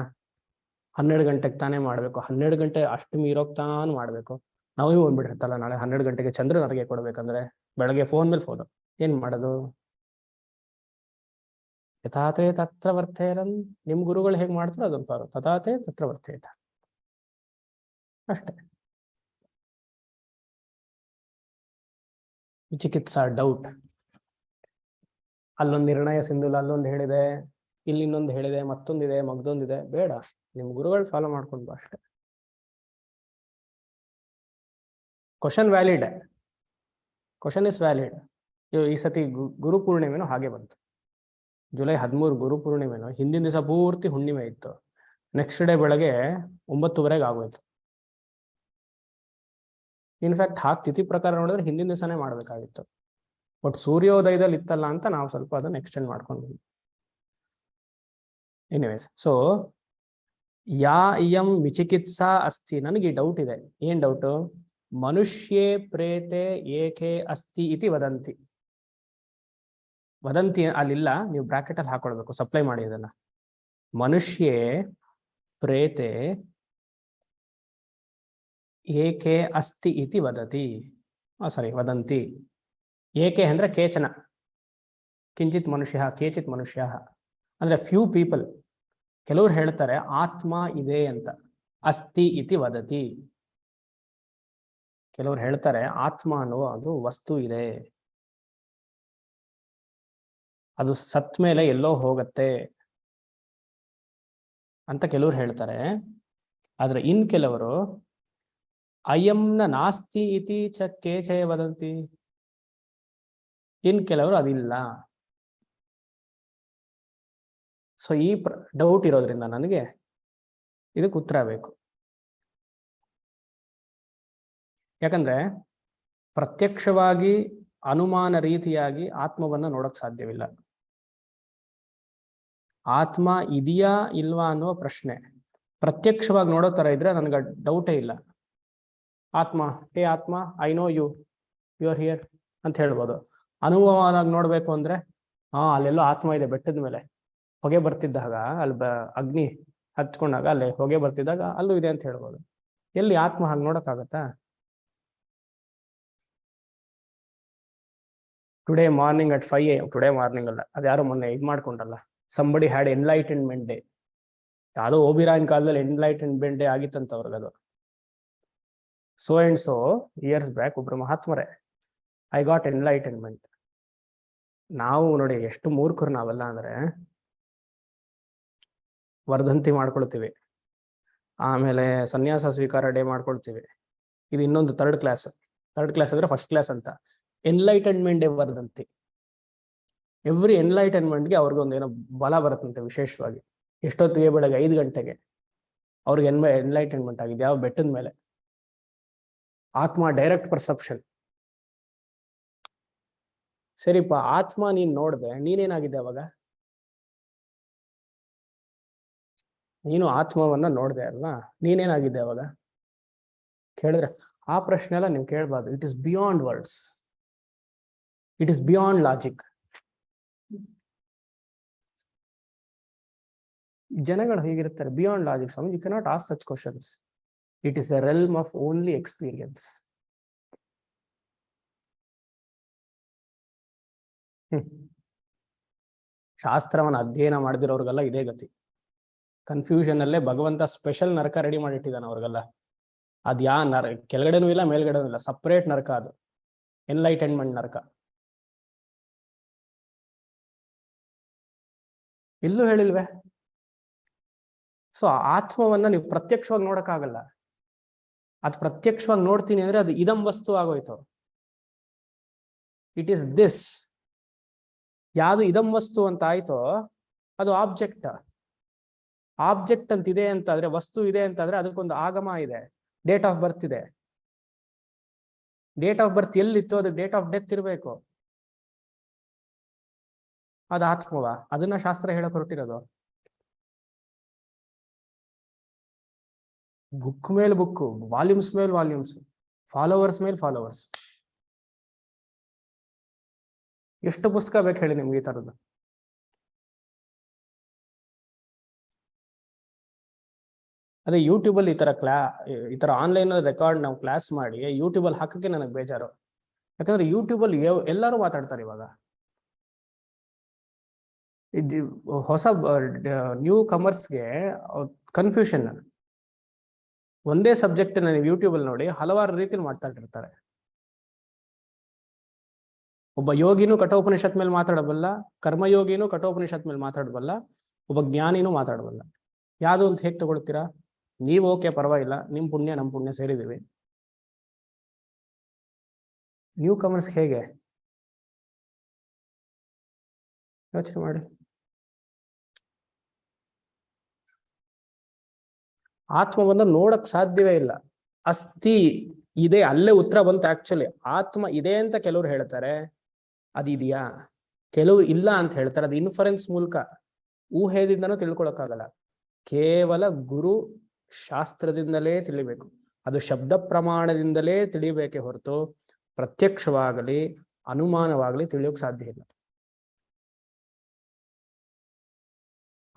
12 ಗಂಟೆಗೆ ತಾನೇ ಮಾಡ್ಬೇಕು. 12 ಗಂಟೆ ಅಷ್ಟಮಿ ಇರೋಕ್ ತಾನು ಮಾಡ್ಬೇಕು. ನಾವು ಬಂದ್ಬಿಟ್ಟಿರ್ತಲ್ಲ ನಾಳೆ 12 ಗಂಟೆಗೆ ಚಂದ್ರನ ಅರ್ಗೆ ಕೊಡ್ಬೇಕಂದ್ರೆ ಬೆಳಗ್ಗೆ ಫೋನ್ ಮೇಲೆ ಫೋನ್. ಏನ್ ಮಾಡೋದು? ಯಥಾತೆ ತತ್ರ ವರ್ತೇರನ್. ನಿಮ್ ಗುರುಗಳು ಹೇಗ್ ಮಾಡ್ತಾರೋ ಅದನ್ನ ಫಾಲೋ. ತಥಾತೆ ತತ್ರ ವರ್ತೇತ ಅಷ್ಟೇ. ವಿಚಿಕಿತ್ಸಾ ಡೌಟ್. ಅಲ್ಲೊಂದು ನಿರ್ಣಯ ಸಿಂಧುಲ ಅಲ್ಲೊಂದು ಹೇಳಿದೆ, ಇಲ್ಲಿ ಇನ್ನೊಂದು ಹೇಳಿದೆ, ಮತ್ತೊಂದಿದೆ, ಮಗ್ದೊಂದಿದೆ. ಬೇಡ, ನಿಮ್ ಗುರುಗಳು ಫಾಲೋ ಮಾಡ್ಕೊಂಡು ಅಷ್ಟೇ. Question valid, question is valid. ಈ ಸತಿ ಗುರು ಪೂರ್ಣಿಮೆನೂ ಹಾಗೆ ಬಂತು. ಜುಲೈ 13 ಗುರು ಪೂರ್ಣಿಮೆನೂ ಹಿಂದಿನ ದಿವಸ ಪೂರ್ತಿ ಹುಣ್ಣಿಮೆ ಇತ್ತು. ನೆಕ್ಸ್ಟ್ ಡೇ ಬೆಳಗ್ಗೆ 9:30 ಆಗೋಯ್ತು. ಇನ್ಫ್ಯಾಕ್ಟ್ ತಿಥಿ ಪ್ರಕಾರ ನೋಡಿದ್ರೆ ಹಿಂದಿನ ದಿವಸನೇ ಮಾಡ್ಬೇಕಾಗಿತ್ತು. ಬಟ್ ಸೂರ್ಯೋದಯದಲ್ಲಿ ಇತ್ತಲ್ಲ ಅಂತ ನಾವು ಸ್ವಲ್ಪ ಅದನ್ನ ಎಕ್ಸ್ಟೆಂಡ್ ಮಾಡ್ಕೊಂಡ್ವಿ. ಎನಿವೇಸ್, ಸೊ ಯಾ ಇಯಂ ವಿಚಿಕಿತ್ಸಾ ಅಸ್ತಿ. ನನಗೆ ಡೌಟ್ ಇದೆ. ಏನ್ ಡೌಟು? ಮನುಷ್ಯೇ ಪ್ರೇತೆ ಏಕೆ ಅಸ್ತಿ ಇತಿ ವದಂತಿ. ವದಂತಿ ಅಲ್ಲಿಲ್ಲ, ನೀವು ಬ್ರಾಕೆಟ್ ಅಲ್ಲಿ ಹಾಕೊಳ್ಬೇಕು, ಸಪ್ಲೈ ಮಾಡಿ ಇದನ್ನ. ಮನುಷ್ಯೇ ಪ್ರೇತೆ ಏಕೆ ಅಸ್ತಿ ಇತಿ ವದತಿ, ಸಾರಿ ವದಂತಿ. ಏಕೆ ಅಂದ್ರೆ ಕೇಚನ, ಕಿಂಚಿತ್ ಮನುಷ್ಯ, ಕೇಚಿತ್ ಮನುಷ್ಯ ಅಂದ್ರೆ ಫ್ಯೂ ಪೀಪಲ್. ಕೆಲವ್ರು ಹೇಳ್ತಾರೆ ಆತ್ಮ ಇದೆ ಅಂತ, ಅಸ್ತಿ ಇತಿ ವದತಿ. ಕೆಲವ್ರು ಹೇಳ್ತಾರೆ ಆತ್ಮ ಅನ್ನುವ ಅದು ವಸ್ತು ಇದೆ, ಅದು ಸತ್ ಮೇಲೆ ಎಲ್ಲೋ ಹೋಗತ್ತೆ ಅಂತ ಕೆಲವ್ರು ಹೇಳ್ತಾರೆ. ಆದ್ರೆ ಇನ್ ಕೆಲವರು ಅಯಂನ ನಾಸ್ತಿ ಇತಿ ಚ ಕೇಚಯ ವದಂತಿ. ಇನ್ ಕೆಲವರು ಅದಿಲ್ಲ. ಸೊ ಈ ಡೌಟ್ ಇರೋದ್ರಿಂದ ನನಗೆ ಇದಕ್ಕೆ ಉತ್ತರ ಬೇಕು. ಯಾಕಂದ್ರೆ ಪ್ರತ್ಯಕ್ಷವಾಗಿ ಅನುಮಾನ ರೀತಿಯಾಗಿ ಆತ್ಮವನ್ನ ನೋಡಕ್ ಸಾಧ್ಯವಿಲ್ಲ. ಆತ್ಮ ಇದೆಯಾ ಇಲ್ವಾ ಅನ್ನೋ ಪ್ರಶ್ನೆ ಪ್ರತ್ಯಕ್ಷವಾಗಿ ನೋಡೋ ತರ ಇದ್ರೆ ನನಗೆ ಡೌಟೇ ಇಲ್ಲ. ಆತ್ಮ, ಹೇ ಆತ್ಮ, I know you, you are here ಅಂತ ಹೇಳ್ಬೋದು. ಅನುಭವವಾಗಿ ನೋಡ್ಬೇಕು ಅಂದ್ರೆ ಅಲ್ಲೆಲ್ಲೋ ಆತ್ಮ ಇದೆ, ಬೆಟ್ಟದ ಮೇಲೆ ಹೊಗೆ ಬರ್ತಿದ್ದಾಗ, ಅಲ್ಲಿ ಅಗ್ನಿ ಹಚ್ಕೊಂಡಾಗ ಅಲ್ಲೇ ಹೊಗೆ ಬರ್ತಿದ್ದಾಗ ಅಲ್ಲೂ ಇದೆ ಅಂತ ಹೇಳ್ಬೋದು. ಎಲ್ಲಿ ಆತ್ಮ ಹಾಗೆ ನೋಡಕ್ಕಾಗತ್ತಾ? Today morning at 5 AM, today morning ಅಲ್ಲ, ಅದ್ಯಾರೋ ಮೊನ್ನೆ ಇದು ಮಾಡ್ಕೊಂಡಲ್ಲ, ಸಂಬಡಿ ಹ್ಯಾಡ್ ಎನ್ಲೈಟನ್ಮೆಂಟ್ ಡೇ. ಯಾವುದೋ ಓಬಿರಾಯನ್ ಕಾಲದಲ್ಲಿ ಎನ್ಲೈಟನ್ಮೆಂಟ್ ಡೇ ಆಗಿತ್ತಂತ ಅವ್ರಿಗದು. So and so years back ಒಬ್ರು ಮಹಾತ್ಮರೇ, ಐ ಗಾಟ್ ಎನ್ಲೈಟನ್ಮೆಂಟ್. ನಾವು ನೋಡಿ ಎಷ್ಟು ಮೂರ್ಖರು ನಾವೆಲ್ಲ ಅಂದ್ರೆ, ವರ್ಧಂತಿ ಮಾಡ್ಕೊಳ್ತೀವಿ, ಆಮೇಲೆ ಸನ್ಯಾಸ ಸ್ವೀಕಾರ ಡೇ ಮಾಡ್ಕೊಳ್ತೀವಿ. ಇದು ಇನ್ನೊಂದು ಥರ್ಡ್ ಕ್ಲಾಸ್ ಅಂದ್ರೆ ಫಸ್ಟ್ ಕ್ಲಾಸ್ ಅಂತ. ಎನ್ಲೈಟನ್ಮೆಂಟ್ ಡೇ ವರ್ಧಂತಿ. ಎವ್ರಿ ಎನ್ಲೈಟನ್ಮೆಂಟ್ಗೆ ಅವ್ರಿಗೆ ಒಂದೇನೋ ಬಲ ಬರುತ್ತಂತೆ ವಿಶೇಷವಾಗಿ. ಎಷ್ಟೊತ್ತಿಗೆ? ಬೆಳಗ್ಗೆ 5 ಗಂಟೆಗೆ ಅವ್ರಿಗೆ ಎನ್ಲೈಟನ್ಮೆಂಟ್ ಆಗಿದೆ. ಯಾವ ಬೆಟ್ಟದ ಮೇಲೆ? ಆತ್ಮ ಡೈರೆಕ್ಟ್ ಪರ್ಸೆಪ್ಷನ್. ಸರಿಪ್ಪ, ಆತ್ಮ ನೀನ್ ನೋಡ್ದೆ, ನೀನೇನಾಗಿದೆ ಅವಾಗ? ನೀನು ಆತ್ಮವನ್ನ ನೋಡ್ದೆ ಅಲ್ವಾ, ನೀನೇನಾಗಿದೆ ಅವಾಗ ಕೇಳಿದ್ರೆ ಆ ಪ್ರಶ್ನೆ ಎಲ್ಲ ನೀವು ಕೇಳಬಾರ್ದು. It is beyond words, it is beyond logic. ಜನಗಳು ಹೀಗಿರ್ತಾರೆ, beyond logic. Swami, you cannot ask such questions. It is the realm of only experience. ಶಾಸ್ತ್ರವನ್ನು ಅಧ್ಯಯನ ಮಾಡಿದಿರೋರ್ಗೆಲ್ಲ ಇದೇ ಗತಿ. ಕನ್ಫ್ಯೂಷನ್ ಅಲ್ಲೇ ಭಗವಂತ ಸ್ಪೆಷಲ್ ನರಕ ರೆಡಿ ಮಾಡಿಟ್ಟಿದ್ದಾನೆ ಅವ್ರಿಗೆಲ್ಲ. ಅದ್ ಕೆಳಗಡೆನೂ ಇಲ್ಲ ಮೇಲ್ಗಡೆನೂ ಇಲ್ಲ, ಸಪರೇಟ್ ನರಕ ಅದು, ಎನ್ಲೈಟನ್ಮೆಂಟ್ ನರಕ. ಎಲ್ಲೂ ಹೇಳಿಲ್ವೇ? ಸೊ ಆತ್ಮವನ್ನ ನೀವು ಪ್ರತ್ಯಕ್ಷವಾಗಿ ನೋಡಕ್ಕಾಗಲ್ಲ. ಅದು ಪ್ರತ್ಯಕ್ಷವಾಗಿ ನೋಡ್ತೀನಿ ಅಂದ್ರೆ ಅದು ಇದಂ ವಸ್ತು ಆಗೋಯ್ತು. It is this. ಯಾವುದು ಇದಂ ವಸ್ತು ಅಂತ ಆಯ್ತೋ ಅದು ಆಬ್ಜೆಕ್ಟ್. ಆಬ್ಜೆಕ್ಟ್ ಅಂತ ಇದೆ ಅಂತಾದ್ರೆ, ವಸ್ತು ಇದೆ ಅಂತಾದ್ರೆ ಅದಕ್ಕೊಂದು ಆಗಮ ಇದೆ, ಡೇಟ್ ಆಫ್ ಬರ್ತ್ ಇದೆ. ಡೇಟ್ ಆಫ್ ಬರ್ತ್ ಎಲ್ಲಿತ್ತು ಅದು ಡೇಟ್ ಆಫ್ ಡೆತ್ ಇರಬೇಕು. ಅದು ಆತ್ಮವ? ಅದನ್ನ ಶಾಸ್ತ್ರ ಹೇಳಕ್ ಹೊರಟಿರೋದು. ಬುಕ್ ಮೇಲೆ ಬುಕ್, ವಾಲ್ಯೂಮ್ಸ್ ಮೇಲೆ ವಾಲ್ಯೂಮ್ಸ್, ಫಾಲೋವರ್ಸ್ ಮೇಲೆ ಫಾಲೋವರ್ಸ್. ಎಷ್ಟು ಪುಸ್ತಕ ಬೇಕು ಹೇಳಿ ನಿಮ್ಗೆ ಈ ತರದ್ದು? ಅದೇ ಯೂಟ್ಯೂಬ್ ಅಲ್ಲಿ ಈ ತರ ಆನ್ಲೈನ್ ರೆಕಾರ್ಡ್ ನಾವು ಕ್ಲಾಸ್ ಮಾಡಿ ಯೂಟ್ಯೂಬ್ ಅಲ್ಲಿ ಹಾಕಕ್ಕೆ ನನಗೆ ಬೇಜಾರು. ಯಾಕಂದ್ರೆ ಯೂಟ್ಯೂಬ್ ಅಲ್ಲಿ ಎಲ್ಲರೂ ಮಾತಾಡ್ತಾರೆ ಇವಾಗ. ಹೊಸ ನ್ಯೂ ಕಮರ್ಸ್ಗೆ ಕನ್ಫ್ಯೂಷನ್. ಒಂದೇ ಸಬ್ಜೆಕ್ಟ್ ನೀವು ಯೂಟ್ಯೂಬ್ ಅಲ್ಲಿ ನೋಡಿ ಹಲವಾರು ರೀತಿಯಲ್ಲಿ ಮಾತಾಡ್ತಿರ್ತಾರೆ. ಒಬ್ಬ ಯೋಗಿನೂ ಕಠೋಪನಿಷತ್ ಮೇಲೆ ಮಾತಾಡಬಲ್ಲ, ಕರ್ಮಯೋಗಿನೂ ಕಠೋಪನಿಷತ್ ಮೇಲೆ ಮಾತಾಡಬಲ್ಲ, ಒಬ್ಬ ಜ್ಞಾನಿನೂ ಮಾತಾಡಬಲ್ಲ. ಯಾವುದು ಅಂತ ಹೇಗೆ ತಗೊಳ್ತೀರಾ ನೀವು? ಓಕೆ, ಪರವಾಗಿಲ್ಲ, ನಿಮ್ ಪುಣ್ಯ ನಮ್ ಪುಣ್ಯ ಸೇರಿದೀವಿ. ನ್ಯೂ ಕಮರ್ಸ್ ಹೇಗೆ? ಯೋಚನೆ ಮಾಡಿ. ಆತ್ಮವನ್ನ ನೋಡಕ್ ಸಾಧ್ಯವೇ ಇಲ್ಲ. ಅಸ್ಥಿ ಇದೆ, ಅಲ್ಲೇ ಉತ್ತರ ಬಂತು. ಆಕ್ಚುಲಿ ಆತ್ಮ ಇದೆ ಅಂತ ಕೆಲವರು ಹೇಳ್ತಾರೆ, ಅದಿದೆಯಾ? ಕೆಲವರು ಇಲ್ಲ ಅಂತ ಹೇಳ್ತಾರೆ. ಅದು ಇನ್ಫರೆನ್ಸ್ ಮೂಲಕ, ಊಹೆದಿಂದನೂ ತಿಳ್ಕೊಳಕ್ಕಾಗಲ್ಲ. ಕೇವಲ ಗುರು ಶಾಸ್ತ್ರದಿಂದಲೇ ತಿಳಿಬೇಕು. ಅದು ಶಬ್ದ ಪ್ರಮಾಣದಿಂದಲೇ ತಿಳಿಬೇಕೆ ಹೊರತು ಪ್ರತ್ಯಕ್ಷವಾಗಲಿ ಅನುಮಾನವಾಗಲಿ ತಿಳಿಯೋಕೆ ಸಾಧ್ಯ ಇಲ್ಲ.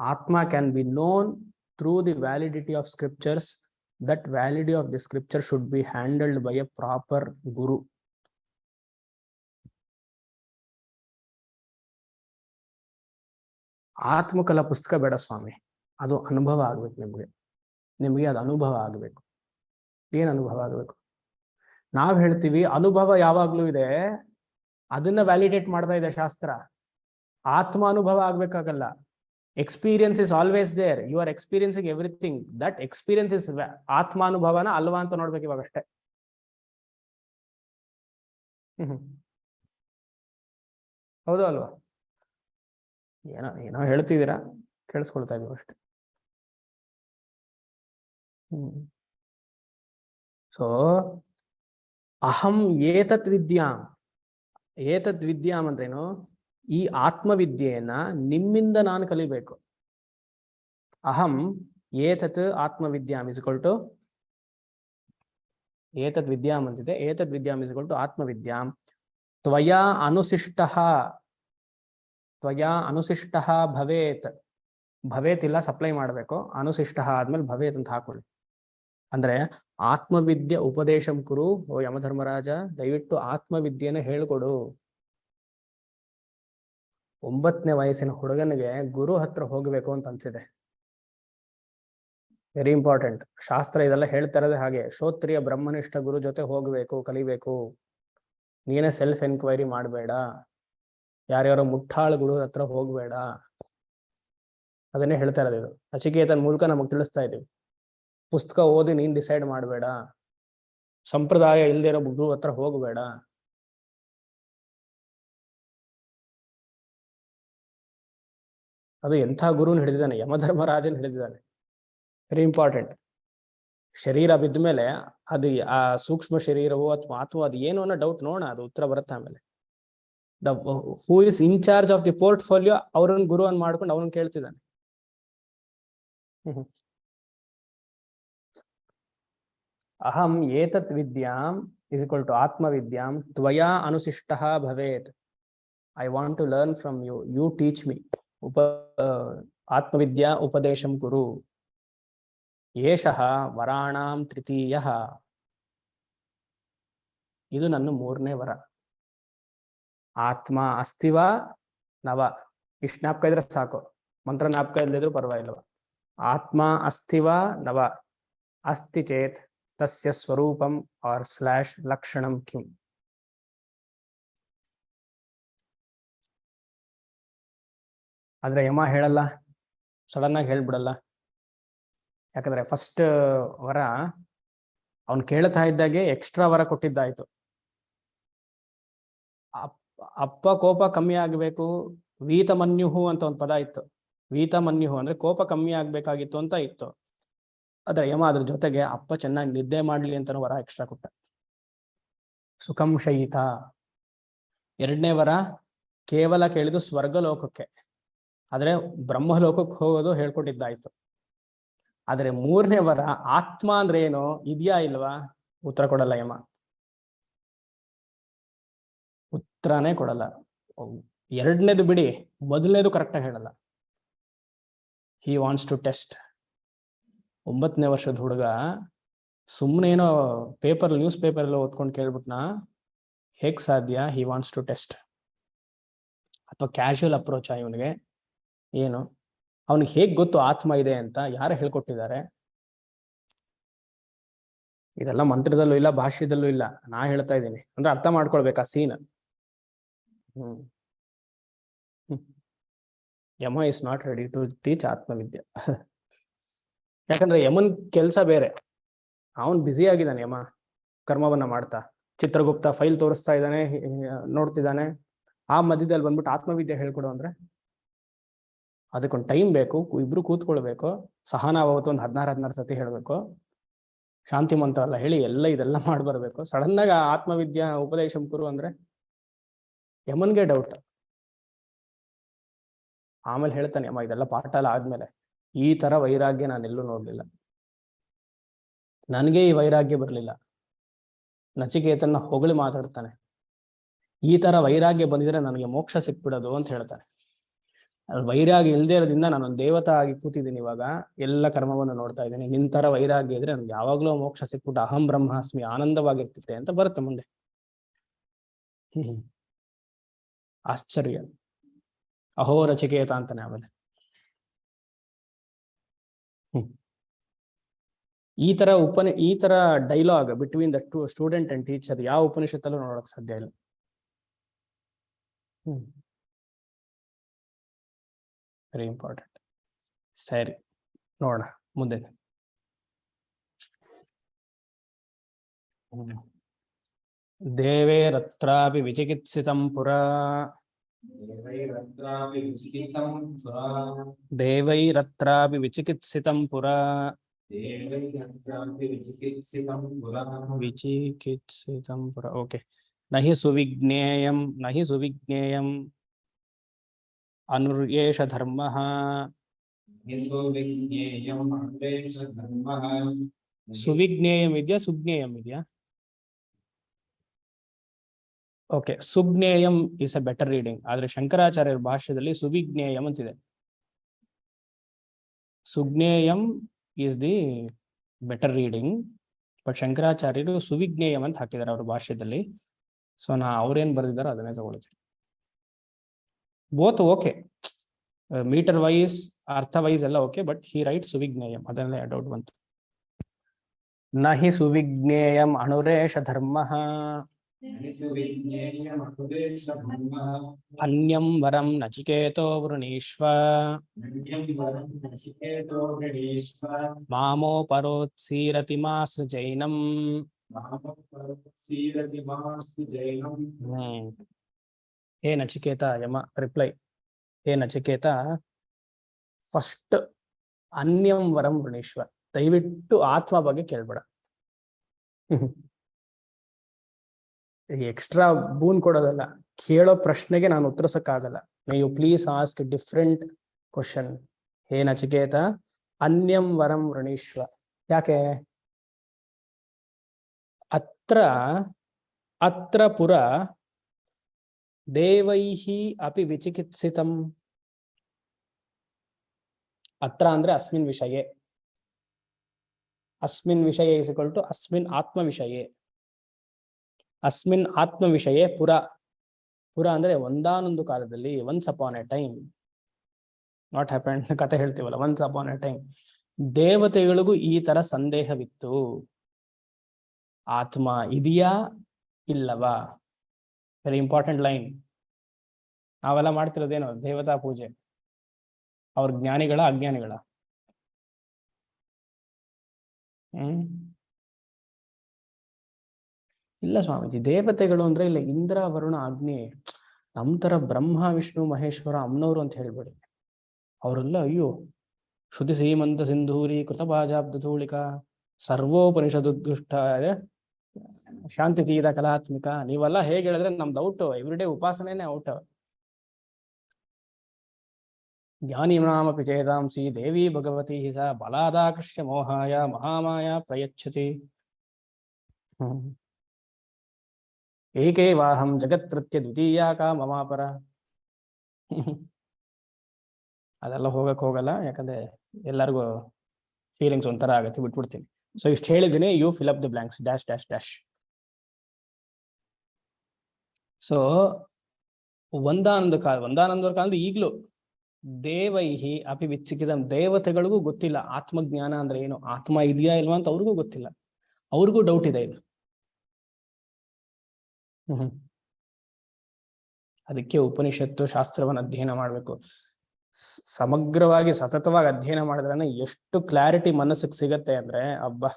Atma can be known through the validity of scriptures. That validity of the scripture should be handled by a proper guru. ಆತ್ಮಕಲಾ ಪುಸ್ತಕ ಬೇಡ ಸ್ವಾಮಿ, ಅದು ಅನುಭವ ಆಗ್ಬೇಕು. ನಿಮಗೆ ಅದು ಅನುಭವ ಆಗ್ಬೇಕು. ಏನ್ ಅನುಭವ ಆಗ್ಬೇಕು? ನಾವ್ ಹೇಳ್ತೀವಿ ಅನುಭವ ಯಾವಾಗ್ಲೂ ಇದೆ, ಅದನ್ನ ವ್ಯಾಲಿಡೇಟ್ ಮಾಡ್ತಾ ಇದೆ ಶಾಸ್ತ್ರ. ಆತ್ಮ ಅನುಭವ ಆಗ್ಬೇಕಾಗಲ್ಲ. Experience is always there. You are experiencing everything. That experience is ಆತ್ಮಾನುಭವನ ಅಲ್ವಾ ಅಂತ ನೋಡ್ಬೇಕು ಇವಾಗ ಅಷ್ಟೇ. ಹೌದು ಅಲ್ವಾ? ಏನೋ ಹೇಳ್ತಿದ್ದೀರಾ, ಕೇಳಿಸ್ಕೊಳ್ತಾ ಇದೀವಿ ಅಷ್ಟೇ. ಸೊ ಅಹಂ ಏತತ್ ವಿದ್ಯಾಂ ಅಂದ್ರೇನು? ಈ ಆತ್ಮವಿದ್ಯೆಯನ್ನ ನಿಮ್ಮಿಂದ ನಾನು ಕಲಿಬೇಕು. ಅಹಂ ಏತತ್ ಆತ್ಮವಿದ್ಯಾಂ ಇಸ್ ಈಕ್ವಲ್ ಟು ಏತದ್ ವಿದ್ಯಾಂ ಅಂತಿದೆ. ಏತದ್ ವಿದ್ಯಾಂ ಇಸ್ ಈಕ್ವಲ್ ಟು ಆತ್ಮವಿದ್ಯಾಂ ತ್ವಯಾ ಅನುಶಿಷ್ಟಃ ಭವೇತ್. ಭವೇತ್ ಇಲ್ಲ, ಸಪ್ಲೈ ಮಾಡಬೇಕು. ಅನುಶಿಷ್ಟಃ ಆದ್ಮೇಲೆ ಭವೇತ್ ಅಂತ ಹಾಕೊಳ್ಳಿ. ಅಂದ್ರೆ ಆತ್ಮವಿದ್ಯೆ ಉಪದೇಶಂ ಕುರು. ಓ ಯಮಧರ್ಮರಾಜ, ದಯವಿಟ್ಟು ಆತ್ಮವಿದ್ಯೆನ ಹೇಳ್ಕೊಡು. 9ನೇ ವಯಸ್ಸಿನ ಹುಡುಗನಿಗೆ ಗುರು ಹತ್ರ ಹೋಗ್ಬೇಕು ಅಂತ ಅನ್ಸಿದೆ. Very important. ಶಾಸ್ತ್ರ ಇದೆಲ್ಲ ಹೇಳ್ತಾ ಇರೋದೇ ಹಾಗೆ. ಶ್ರೋತ್ರಿಯ ಬ್ರಹ್ಮನಿಷ್ಠ ಗುರು ಜೊತೆ ಹೋಗ್ಬೇಕು, ಕಲಿಬೇಕು. ನೀನೇ ಸೆಲ್ಫ್ ಎನ್ಕ್ವೈರಿ ಮಾಡಬೇಡ. ಯಾರ್ಯಾರೋ ಮುಟ್ಟಾಳು ಗುರು ಹತ್ರ ಹೋಗ್ಬೇಡ. ಅದನ್ನೇ ಹೇಳ್ತಾ ಇರೋದು ಇದು. ನಚಿಕೇತನ ಮೂಲಕ ನಮಗ್ ತಿಳಿಸ್ತಾ ಇದೀವಿ. ಪುಸ್ತಕ ಓದಿ ನೀನ್ ಡಿಸೈಡ್ ಮಾಡಬೇಡ. ಸಂಪ್ರದಾಯ ಇಲ್ದಿರೋ ಗುರು ಹತ್ರ ಹೋಗ್ಬೇಡ. ಅದು ಎಂಥ ಗುರುನ್ ಹಿಡಿದಿದ್ದಾನೆ? ಯಮಧರ್ಮರಾಜನ್ ಹಿಡಿದಿದ್ದಾನೆ. Very important. ಶರೀರ ಬಿದ್ದ ಮೇಲೆ ಅದು ಆ ಸೂಕ್ಷ್ಮ ಶರೀರವೋ ಅಥವಾ ಅದು ಏನು ಅನ್ನೋ ಡೌಟ್ ನೋಡೋಣ, ಅದು ಉತ್ತರ ಬರುತ್ತೆ ಆಮೇಲೆ. The who is in charge of the portfolio ಅವ್ರನ್ನ ಗುರು ಅನ್ ಮಾಡ್ಕೊಂಡು ಅವ್ರನ್ನ ಕೇಳ್ತಿದ್ದಾನೆ. ಅಹಂ ಏತತ್ ವಿದ್ಯಾಂ ಇಸ್ ಈಕ್ವಲ್ ಟು ಆತ್ಮವಿದ್ಯಾಂ ತ್ವಯಾ ಅನುಶಿಷ್ಟಃ ಭವೇತ್. I want to learn from you. You teach me. ಆತ್ಮವಿದ್ಯಾ ಉಪದೇಶಂ ಕುರು. ಏಷಃ ವರಾಣಾಂ ತೃತೀಯಃ. ಇದು ನನ್ನ 3ನೇ ವರ. ಆತ್ಮ ಅಸ್ತಿವ ನವ. ಇಷ್ಟು ಜ್ಞಾಪಕ ಇದ್ರೆ ಸಾಕು, ಮಂತ್ರ ಜ್ಞಾಪಕ ಇಲ್ಲದಿದ್ರು ಪರವಾಗಿಲ್ಲವ. ಆತ್ಮ ಅಸ್ತಿವ ನವ. ಅಸ್ತಿ ಚೇತ್ ತಸ್ಯ ಸ್ವರೂಪಂ ಆರ್ / ಲಕ್ಷಣಂ ಕಿಂ. ಆದ್ರೆ ಯಮ ಹೇಳಲ್ಲ, ಸಡನ್ ಆಗಿ ಹೇಳ್ಬಿಡಲ್ಲ. ಯಾಕಂದ್ರೆ ಫಸ್ಟ್ ವರ ಅವನ್ ಕೇಳ್ತಾ ಇದ್ದಾಗೆ ಎಕ್ಸ್ಟ್ರಾ ವರ ಕೊಟ್ಟಿದ್ದಾಯ್ತು. ಅಪ್ಪ ಕೋಪ ಕಮ್ಮಿ ಆಗ್ಬೇಕು. ವೀತಮನ್ಯುಹು ಅಂತ ಒಂದು ಪದ ಇತ್ತು. ವೀತಮನ್ಯುಹು ಅಂದ್ರೆ ಕೋಪ ಕಮ್ಮಿ ಆಗ್ಬೇಕಾಗಿತ್ತು ಅಂತ ಇತ್ತು. ಆದ್ರೆ ಯಮ ಅದ್ರ ಜೊತೆಗೆ ಅಪ್ಪ ಚೆನ್ನಾಗಿ ನಿದ್ದೆ ಮಾಡ್ಲಿ ಅಂತ ವರ ಎಕ್ಸ್ಟ್ರಾ ಕೊಟ್ಟ. ಸುಖಂ ಶಯಿತ. 2ನೇ ವರ ಕೇವಲ ಕೇಳಿದ್ದು ಸ್ವರ್ಗಲೋಕಕ್ಕೆ, ಆದ್ರೆ ಬ್ರಹ್ಮಲೋಕಕ್ಕೆ ಹೋಗೋದು ಹೇಳ್ಕೊಟ್ಟಿದ್ದಾಯ್ತು. ಆದ್ರೆ 3ನೇ ವರ ಆತ್ಮ ಅಂದ್ರೆ ಏನು, ಇದೆಯಾ ಇಲ್ವಾ? ಉತ್ತರ ಕೊಡಲ್ಲ ಯಮ. ಉತ್ತರನೇ ಕೊಡಲ್ಲ. 2ನೇದು ಬಿಡಿ, ಮೊದಲನೇದು ಕರೆಕ್ಟಾಗಿ ಹೇಳಲ್ಲ. He wants to test. 9ನೇ ವರ್ಷದ ಹುಡುಗ ಸುಮ್ಮನೆ ಏನೋ ನ್ಯೂಸ್ ಪೇಪರ್ ಎಲ್ಲ ಓದ್ಕೊಂಡು ಕೇಳ್ಬಿಟ್ನಾ? ಹೇಗ್ ಸಾಧ್ಯ? He wants to test. ಅಥವಾ ಕ್ಯಾಶುವಲ್ ಅಪ್ರೋಚ್ ಇವನಿಗೆ ಏನು? ಅವನಿಗೆ ಹೇಗ್ ಗೊತ್ತು ಆತ್ಮ ಇದೆ ಅಂತ? ಯಾರು ಹೇಳ್ಕೊಟ್ಟಿದ್ದಾರೆ? ಇದೆಲ್ಲ ಮಂತ್ರದಲ್ಲೂ ಇಲ್ಲ, ಭಾಷ್ಯದಲ್ಲೂ ಇಲ್ಲ, ನಾ ಹೇಳ್ತಾ ಇದ್ದೀನಿ. ಅಂದ್ರೆ ಅರ್ಥ ಮಾಡ್ಕೊಳ್ಬೇಕು ಆ scene. Yama is not ready to teach ಆತ್ಮವಿದ್ಯೆ. ಯಾಕಂದ್ರೆ ಯಮನ್ ಕೆಲಸ ಬೇರೆ. ಅವನ್ ಬ್ಯುಸಿ ಆಗಿದ್ದಾನೆ ಯಮ, ಕರ್ಮವನ್ನ ಮಾಡ್ತಾ. ಚಿತ್ರಗುಪ್ತ ಫೈಲ್ ತೋರಿಸ್ತಾ ಇದ್ದಾನೆ, ನೋಡ್ತಿದ್ದಾನೆ. ಆ ಮಧ್ಯದಲ್ಲಿ ಬಂದ್ಬಿಟ್ಟು ಆತ್ಮವಿದ್ಯೆ ಹೇಳ್ಕೊಡು ಅಂದ್ರೆ ಅದಕ್ಕೊಂದು ಟೈಮ್ ಬೇಕು. ಇಬ್ರು ಕೂತ್ಕೊಳ್ಬೇಕು. ಸಹನಾವತ್ತು ಒಂದು 16 ಸತಿ ಹೇಳ್ಬೇಕು. ಶಾಂತಿ ಮಂತ್ರ ಎಲ್ಲ ಹೇಳಿ ಇದೆಲ್ಲ ಮಾಡ್ಬರ್ಬೇಕು. ಸಡನ್ ಆಗಿ ಆತ್ಮವಿದ್ಯಾ ಉಪದೇಶಂ ಕುರು ಅಂದ್ರೆ ಯಮನ್ಗೆ ಡೌಟ್. ಆಮೇಲೆ ಹೇಳ್ತಾನೆ ಯಮ, ಇದೆಲ್ಲ ಪಾಠ ಎಲ್ಲ ಆದ್ಮೇಲೆ, ಈ ತರ ವೈರಾಗ್ಯ ನಾನೆಲ್ಲೂ ನೋಡ್ಲಿಲ್ಲ. ನನಗೆ ಈ ವೈರಾಗ್ಯ ಬರಲಿಲ್ಲ. ನಚಿಕೇತನ ಹೊಗಳಿ ಮಾತಾಡ್ತಾನೆ, ಈ ತರ ವೈರಾಗ್ಯ ಬಂದಿದ್ರೆ ನನಗೆ ಮೋಕ್ಷ ಸಿಕ್ಬಿಡೋದು ಅಂತ ಹೇಳ್ತಾನೆ. ವೈರಾಗ್ಯ ಇಲ್ಲದೆ ಇರೋದ್ರಿಂದ ನಾನೊಂದು ದೇವತಾ ಆಗಿ ಕೂತಿದ್ದೀನಿ, ಇವಾಗ ಎಲ್ಲ ಕರ್ಮವನ್ನು ನೋಡ್ತಾ ಇದ್ದೀನಿ. ನಿನ್ ತರ ವೈರಾಗ್ಯ ಇದ್ರೆ ನನ್ಗೆ ಯಾವಾಗ್ಲೂ ಮೋಕ್ಷ ಸಿಕ್ಬಿಟ್ಟು ಅಹಂ ಬ್ರಹ್ಮಾಸ್ಮಿ ಆನಂದವಾಗಿರ್ತಿದ್ದೆ ಅಂತ ಬರುತ್ತೆ ಮುಂದೆ. ಆಶ್ಚರ್ಯ. ಅಹೋ ನಚಿಕೇತ ಅಂತಾನೆ ಆಮೇಲೆ. ಈ ತರ dialogue between the student and teacher ಯಾವ ಉಪನಿಷತ್ತಲ್ಲೂ ನೋಡಕ್ ಸಾಧ್ಯ ಇಲ್ಲ. Very important. ಸರಿ, ನೋಡೋಣ ಮುಂದೆ. ದೇವೇರತ್ರಾಪಿ ವಿಚಿಕಿತ್ಸಿತಂ ಪುರಾ ದೇವೈರತ್ರಾಪಿ ವಿಚಿಕಿತ್ಸಿತಂ ಪುರಾ ವಿಚಿಕಿತ್ಸಿತಂ ಪುರಾ. ಓಕೆ. ನಹಿ ಸುವಿಜ್ಞೇಯಂ ಅನುರ್ಯೇಷ ಧರ್ಮಃ. ಸುವಿಜ್ಞೇಯಂ ಇದೆಯಾ ಸುಜ್ಞೇಯಂ ಇದೆಯಾ? ಓಕೆ, ಸುಜ್ಞೇಯಂ ಇಸ್ ಅ ಬೆಟರ್ ರೀಡಿಂಗ್. ಆದ್ರೆ ಶಂಕರಾಚಾರ್ಯರ ಭಾಷ್ಯದಲ್ಲಿ ಸುವಿಜ್ಞೇಯಂ ಅಂತಿದೆ. ಸುಜ್ಞೇಯಂ is the better reading, but ಶಂಕರಾಚಾರ್ಯರು ಸುವಿಜ್ಞೇಯಂ ಅಂತ ಹಾಕಿದ್ದಾರೆ ಅವ್ರ ಭಾಷ್ಯದಲ್ಲಿ. ಸೊ ಅವ್ರೇನ್ ಬರೆದಿದ್ದಾರೆ ಅದನ್ನೇ ತಗೊಳ್ತೀನಿ. ಬೋತ್ ಓಕೆ, ಮೀಟರ್ ವೈಸ್ ಅರ್ಥ ವೈಸ್ ಎಲ್ಲ ಓಕೆ, ಬಟ್ ಹಿ ರೈಟ್ ಸುವಿಜ್ಞೇಯಂ, ಅದನ್ನೇ ಡೌಟ್ ಬಂತು. ನಹಿ ಸುವಿಜ್ಞೇಯಂ ಅನುರೇಷ ಧರ್ಮಃ ಅನ್ಯಂ ವರಂ ನಚಿಕೇತೋ ವೃಣೀಶ್ವ ಮಾಮೋಪರೋತ್ಸೀರತಿ ಮಾಸೃಜೈನಂ. ಹೇ ನಚಿಕೇತ, ಯಮ ರಿಪ್ಲೈ, ಹೇ ನಚಿಕೇತ, ಫಸ್ಟ್ ಅನ್ಯಂ ವರಂ ವೃಣೀಶ್ವ, ದಯವಿಟ್ಟು ಆತ್ಮ ಬಗ್ಗೆ ಕೇಳ್ಬೇಡ. ಎಕ್ಸ್ಟ್ರಾ ಬೂನ್ ಕೊಡೋದಲ್ಲ, ಕೇಳೋ ಪ್ರಶ್ನೆಗೆ ನಾನು ಉತ್ತರಿಸಕ್ಕಾಗಲ್ಲ. May you please ask different question. ಹೇ ನಚಿಕೇತ, ಅನ್ಯಂ ವರಂ ವೃಣೀಶ್ವ. ಯಾಕೆ? ಅತ್ರ ಪುರ ದೇವೈಹಿ ಅಪಿ ವಿಚಿಕಿತ್ಸಿತಂ. ಅತ್ರ ಅಂದ್ರೆ ಅಸ್ಮಿನ್ ವಿಷಯೇ. ಅಸ್ಮಿನ್ ವಿಷಯ ಇಸ್ ಈಕ್ವಲ್ ಟು ಅಸ್ಮಿನ್ ಆತ್ಮ ವಿಷಯೇ. ಅಸ್ಮಿನ್ ಆತ್ಮ ವಿಷಯೇ ಪುರ. ಪುರ ಅಂದ್ರೆ ಒಂದಾನೊಂದು ಕಾಲದಲ್ಲಿ, once upon A time, not happen, ಕತೆ ಹೇಳ್ತೀವಲ್ಲ, ಒನ್ಸ್ ಅಪಾನ್ ಎ ಟೈಮ್ ದೇವತೆಗಳಿಗೂ ಈ ತರ ಸಂದೇಹವಿತ್ತು. ಆತ್ಮ ಇದೆಯಾ ಇಲ್ಲವಾ? Very important line. ನಾವೆಲ್ಲ ಮಾಡ್ತಿರೋದೇನು? ದೇವತಾ ಪೂಜೆ. ಅವ್ರ ಜ್ಞಾನಿಗಳ ಅಜ್ಞಾನಿಗಳ? ಇಲ್ಲ ಸ್ವಾಮೀಜಿ, ದೇವತೆಗಳು ಅಂದ್ರೆ ಇಲ್ಲ ಇಂದ್ರ ವರುಣ ಅಗ್ನಿ, ನಮ್ ತರ ಬ್ರಹ್ಮ ವಿಷ್ಣು ಮಹೇಶ್ವರ ಅಮ್ಮನವರು ಅಂತ ಹೇಳ್ಬೇಡಿ. ಅವರೆಲ್ಲ ಅಯ್ಯೋ ಶ್ರುತಿ ಸೀಮಂತ ಸಿಂಧೂರಿ ಕೃತಭಾಜಾಬ್ದ ಧೂಳಿಕ ಸರ್ವೋಪನಿಷದು ದುಷ್ಟ ಶಾಂತಿ ತೀರ ಕಲಾತ್ಮಿಕ. ನೀವೆಲ್ಲ ಹೇಗೆ ಹೇಳಿದ್ರೆ ನಮ್ದು ಔಟ್. ಎವ್ರಿಡೇ ಉಪಾಸನೆನೇ ಔಟ್. ಜ್ಞಾನಿನಾಮಪಿ ಚೇತಾಂಸಿ ದೇವಿ ಭಗವತಿ ಸ ಬಲಾದಾಕೃಷ್ಯ ಮೋಹಾಯ ಮಹಾಮಾಯ ಪ್ರಯಚ್ಛತಿ. ಏಕೇವಾಹಂ ಜಗತ್ಕೃತ್ಯ ದ್ವಿತೀಯಾಕ ಮಮಾಪರ. ಅದೆಲ್ಲ ಹೋಗಲ್ಲ, ಯಾಕಂದ್ರೆ ಎಲ್ಲರಿಗೂ ಫೀಲಿಂಗ್ಸ್ ಒಂಥರ ಆಗತ್ತೆ, ಬಿಟ್ಬಿಡ್ತೀನಿ. ಸೊ ಇಷ್ಟು ಹೇಳಿದ್ದೀನಿ, you fill up the blanks, dash dash dash. So ಒಂದಾನೊಂದು ಕಾಲದ ಈಗಲೂ ದೇವೈಹಿ ಅಪಿ ವಿಚಿಕಿತಂ, ದೇವತೆಗಳಿಗೂ ಗೊತ್ತಿಲ್ಲ ಆತ್ಮಜ್ಞಾನ ಅಂದ್ರೆ ಏನು, ಆತ್ಮ ಇದೆಯಾ ಇಲ್ವಾ ಅಂತ ಅವ್ರಿಗೂ ಗೊತ್ತಿಲ್ಲ. ಅವ್ರಿಗೂ ಡೌಟ್ ಇದೆ ಇದು. ಅದಕ್ಕೆ ಉಪನಿಷತ್ತು ಶಾಸ್ತ್ರವನ್ನು ಅಧ್ಯಯನ ಮಾಡಬೇಕು. ಸಮಗ್ರವಾಗಿ ಸತತವಾಗಿ ಅಧ್ಯಯನ ಮಾಡಿದ್ರೆ ಎಷ್ಟು ಕ್ಲಾರಿಟಿ ಮನಸ್ಸಿಗೆ ಸಿಗತ್ತೆ ಅಂದ್ರೆ, ಅಬ್ಬಾ,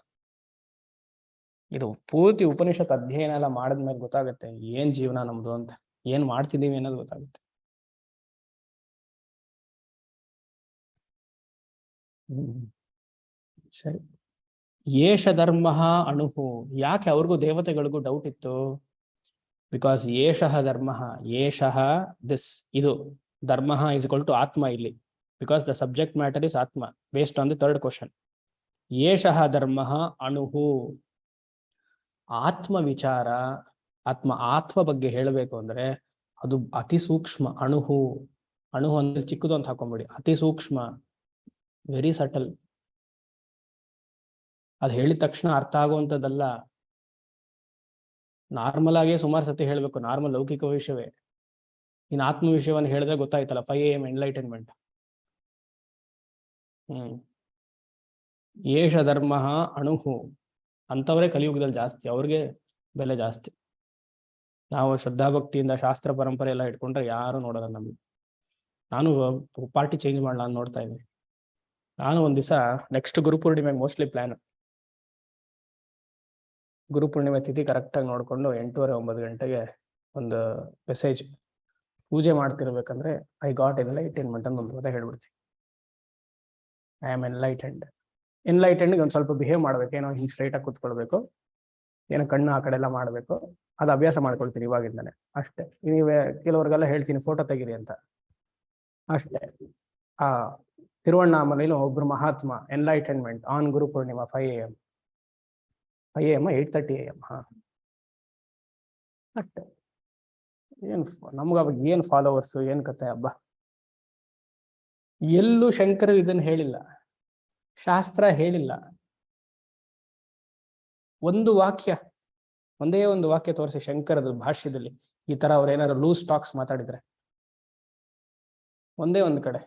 ಇದು ಪೂರ್ತಿ ಉಪನಿಷತ್ ಅಧ್ಯಯನ ಎಲ್ಲ ಮಾಡಿದ್ಮೇಲೆ ಗೊತ್ತಾಗುತ್ತೆ ಏನ್ ಜೀವನ ನಮ್ದು ಅಂತ, ಏನ್ ಮಾಡ್ತಿದೀವಿ ಅನ್ನೋದು ಗೊತ್ತಾಗುತ್ತೆ. ಸರಿ. ಏಷ ಧರ್ಮ ಅಣುಹು. ಯಾಕೆ ಅವ್ರಿಗೂ ದೇವತೆಗಳಿಗೂ ಡೌಟ್ ಇತ್ತು? ಬಿಕಾಸ್ ಏಷಃ ಧರ್ಮ, ಏಷಃ ದಿಸ್, ಇದು ಧರ್ಮ ಇಸ್ ಈಕ್ವಲ್ ಟು ಆತ್ಮ ಇಲ್ಲಿ, because the subject matter is atma based on the third question. ಏಷಃ ಧರ್ಮ ಅಣುಹು. ಆತ್ಮ ವಿಚಾರ, ಆತ್ಮ ಬಗ್ಗೆ ಹೇಳಬೇಕು ಅಂದ್ರೆ ಅದು ಅತಿ ಸೂಕ್ಷ್ಮ. ಅಣುಹು, ಅಣುಹು ಅಂದ್ರೆ ಚಿಕ್ಕದು ಅಂತ ಹಾಕೊಂಡ್ಬಿಡಿ, ಅತಿ ಸೂಕ್ಷ್ಮ, ವೆರಿ ಸಟಲ್. ಅದು ಹೇಳಿದ ತಕ್ಷಣ ಅರ್ಥ ಆಗುವಂಥದ್ದಲ್ಲ. ನಾರ್ಮಲ್ ಆಗೇ ಸುಮಾರು ಸತಿ ಹೇಳ್ಬೇಕು, ನಾರ್ಮಲ್ ಲೌಕಿಕ ವಿಷಯವೇ. ಇನ್ನು ಆತ್ಮ ವಿಷಯವನ್ನು ಹೇಳಿದ್ರೆ ಗೊತ್ತಾಯ್ತಲ್ಲ, 5 AM ಎನ್ಲೈಟನ್ಮೆಂಟ್. ಏಷ ಧರ್ಮ ಅಣುಹು. ಅಂಥವರೇ ಕಲಿಯುಗದಲ್ಲಿ ಜಾಸ್ತಿ, ಅವ್ರಿಗೆ ಬೆಲೆ ಜಾಸ್ತಿ. ನಾವು ಶ್ರದ್ಧಾಭಕ್ತಿಯಿಂದ ಶಾಸ್ತ್ರ ಪರಂಪರೆ ಎಲ್ಲ ಇಟ್ಕೊಂಡ್ರೆ ಯಾರು ನೋಡಲ್ಲ ನಮ್ಗೆ. ನಾನು ಪಾರ್ಟಿ ಚೇಂಜ್ ಮಾಡಲ್ಲ ಅಂತ ನೋಡ್ತಾ ಇದ್ದೀನಿ. ನಾನು ಒಂದ್ ದಿವಸ ನೆಕ್ಸ್ಟ್ ಗುರುಪೂರ್ಣಿಮೆಗೆ ಮೋಸ್ಟ್ಲಿ ಪ್ಲಾನ್, ಗುರುಪೂರ್ಣಿಮೆ ತಿಥಿ ಕರೆಕ್ಟಾಗಿ ನೋಡಿಕೊಂಡು 8:30 9 ಗಂಟೆಗೆ ಒಂದು ಮೆಸೇಜ್, ಪೂಜೆ ಮಾಡ್ತಿರ್ಬೇಕಂದ್ರೆ ಐ ಗಾಟ್ ಎನ್ಲೈಟನ್ಮೆಂಟ್ ಅಂತ ಒಂದು ಹೇಳ್ಬಿಡ್ತೀನಿ. I am enlightened. ಎನ್ಲೈಟೆಂಡ್ಗೆ ಒಂದು ಸ್ವಲ್ಪ ಬಿಹೇವ್ ಮಾಡ್ಬೇಕು, ಏನೋ ಹಿಂಗೆ ಸ್ಟ್ರೈಟಾಗಿ ಕೂತ್ಕೊಳ್ಬೇಕು, ಏನೋ ಕಣ್ಣು ಆ ಕಡೆ ಎಲ್ಲ ಮಾಡಬೇಕು. ಅದು ಅಭ್ಯಾಸ ಮಾಡ್ಕೊಳ್ತೀನಿ ಇವಾಗಿಂದಾನೆ ಅಷ್ಟೇ. ನೀವೇ ಕೆಲವ್ರಿಗೆಲ್ಲ ಹೇಳ್ತೀನಿ ಫೋಟೋ ತೆಗೀರಿ ಅಂತ, ಅಷ್ಟೇ. ಆ ತಿರುವಣ್ಣಾಮಲೆಯಲ್ಲಿ ಒಬ್ರು ಮಹಾತ್ಮ enlightenment on Guru Purnima 5 AM 8:30 AM. ಅಷ್ಟೇ. ಏನ್ ನಮ್ಗ ಅವಾಗ ಏನ್ ಫಾಲೋವರ್ಸ್, ಏನ್ ಕತೆ ಹಬ್ಬ. ಎಲ್ಲೂ ಶಂಕರರು ಇದನ್ನ ಹೇಳಿಲ್ಲ, ಶಾಸ್ತ್ರ ಹೇಳಿಲ್ಲ. ಒಂದು ವಾಕ್ಯ, ಒಂದೇ ಒಂದು ವಾಕ್ಯ ತೋರಿಸಿ ಶಂಕರದ ಭಾಷ್ಯದಲ್ಲಿ ಈ ತರ ಅವ್ರು ಏನಾದ್ರು ಲೂಸ್ ಟಾಕ್ಸ್ ಮಾತಾಡಿದ್ರೆ, ಒಂದೇ ಒಂದು ಕಡೆ.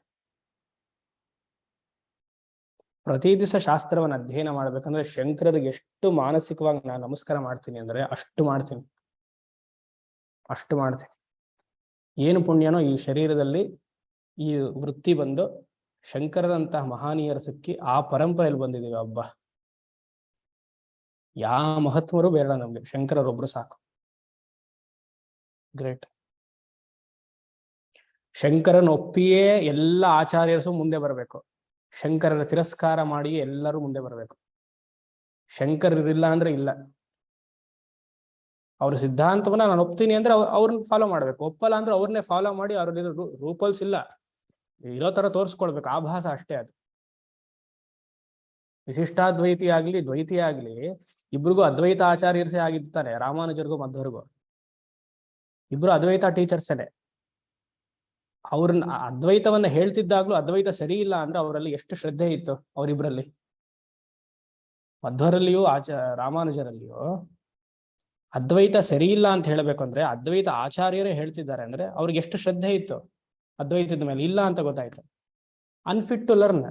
ಪ್ರತಿ ದಿವಸ ಶಾಸ್ತ್ರವನ್ನು ಅಧ್ಯಯನ ಮಾಡ್ಬೇಕಂದ್ರೆ ಶಂಕರರಿಗೆ ಎಷ್ಟು ಮಾನಸಿಕವಾಗಿ ನಾನು ನಮಸ್ಕಾರ ಮಾಡ್ತೀನಿ ಅಂದ್ರೆ ಅಷ್ಟು ಮಾಡ್ತೀನಿ. ಏನು ಪುಣ್ಯನೋ ಈ ಶರೀರದಲ್ಲಿ ಈ ವೃತ್ತಿ ಬಂದು ಶಂಕರರಂತಹ ಮಹಾನೀಯರ ಸಿಕ್ಕಿ ಆ ಪರಂಪರೆಯಲ್ಲಿ ಬಂದಿದ್ದೀವಿ. ಹಬ್ಬ, ಯಾವ ಮಹತ್ವರೂ ಬೇಡ ನಮ್ಗೆ, ಶಂಕರರೊಬ್ರು ಸಾಕು. ಗ್ರೇಟ್. ಶಂಕರನ ಒಪ್ಪಿಯೇ ಎಲ್ಲ ಆಚಾರ್ಯರು ಮುಂದೆ ಬರಬೇಕು, ಶಂಕರರ ತಿರಸ್ಕಾರ ಮಾಡಿ ಎಲ್ಲರೂ ಮುಂದೆ ಬರಬೇಕು. ಶಂಕರರಿಲ್ಲ ಅಂದ್ರೆ ಇಲ್ಲ. ಅವ್ರ ಸಿದ್ಧಾಂತವನ್ನ ನಾನು ಒಪ್ತೀನಿ ಅಂದ್ರೆ ಅವ್ರನ್ನ ಫಾಲೋ ಮಾಡ್ಬೇಕು, ಒಪ್ಪಲ್ಲ ಅಂದ್ರೆ ಅವ್ರನ್ನೇ ಫಾಲೋ ಮಾಡಿ ಅವ್ರ ರೂಪಲ್ಸ್ ಇಲ್ಲ ಇರೋ ತರ ತೋರಿಸ್ಕೊಳ್ಬೇಕು, ಆಭಾಸ ಅಷ್ಟೇ ಅದು. ವಿಶಿಷ್ಟಾದ್ವೈತಿ ಆಗ್ಲಿ ದ್ವೈತಿ ಆಗ್ಲಿ ಇಬ್ರಿಗೂ ಅದ್ವೈತ ಆಚಾರ್ಯರ್ಸೇ ಆಗಿರ್ತಾರೆ, ರಾಮಾನುಜರಿಗೂ ಮಧ್ವರಿಗೂ. ಇಬ್ರು ಅದ್ವೈತ ಟೀಚರ್ಸೇನೆ. ಅವ್ರನ್ನ ಅದ್ವೈತವನ್ನ ಹೇಳ್ತಿದ್ದಾಗ್ಲೂ ಅದ್ವೈತ ಸರಿ ಇಲ್ಲ ಅಂದ್ರೆ ಅವರಲ್ಲಿ ಎಷ್ಟು ಶ್ರದ್ಧೆ ಇತ್ತು ಅವರಿಬ್ರಲ್ಲಿ. ಮಧ್ವರಲ್ಲಿಯೂ ರಾಮಾನುಜರಲ್ಲಿಯೂ ಅದ್ವೈತ ಸರಿ ಇಲ್ಲ ಅಂತ ಹೇಳ್ಬೇಕಂದ್ರೆ ಅದ್ವೈತ ಆಚಾರ್ಯರೇ ಹೇಳ್ತಿದ್ದಾರೆ ಅಂದ್ರೆ ಅವ್ರಿಗೆ ಎಷ್ಟು ಶ್ರದ್ಧೆ ಇತ್ತು ಅದ್ವೈತದ ಮೇಲೆ. ಇಲ್ಲ ಅಂತ ಗೊತ್ತಾಯ್ತು, ಅನ್ಫಿಟ್ ಟು ಲರ್ನ್.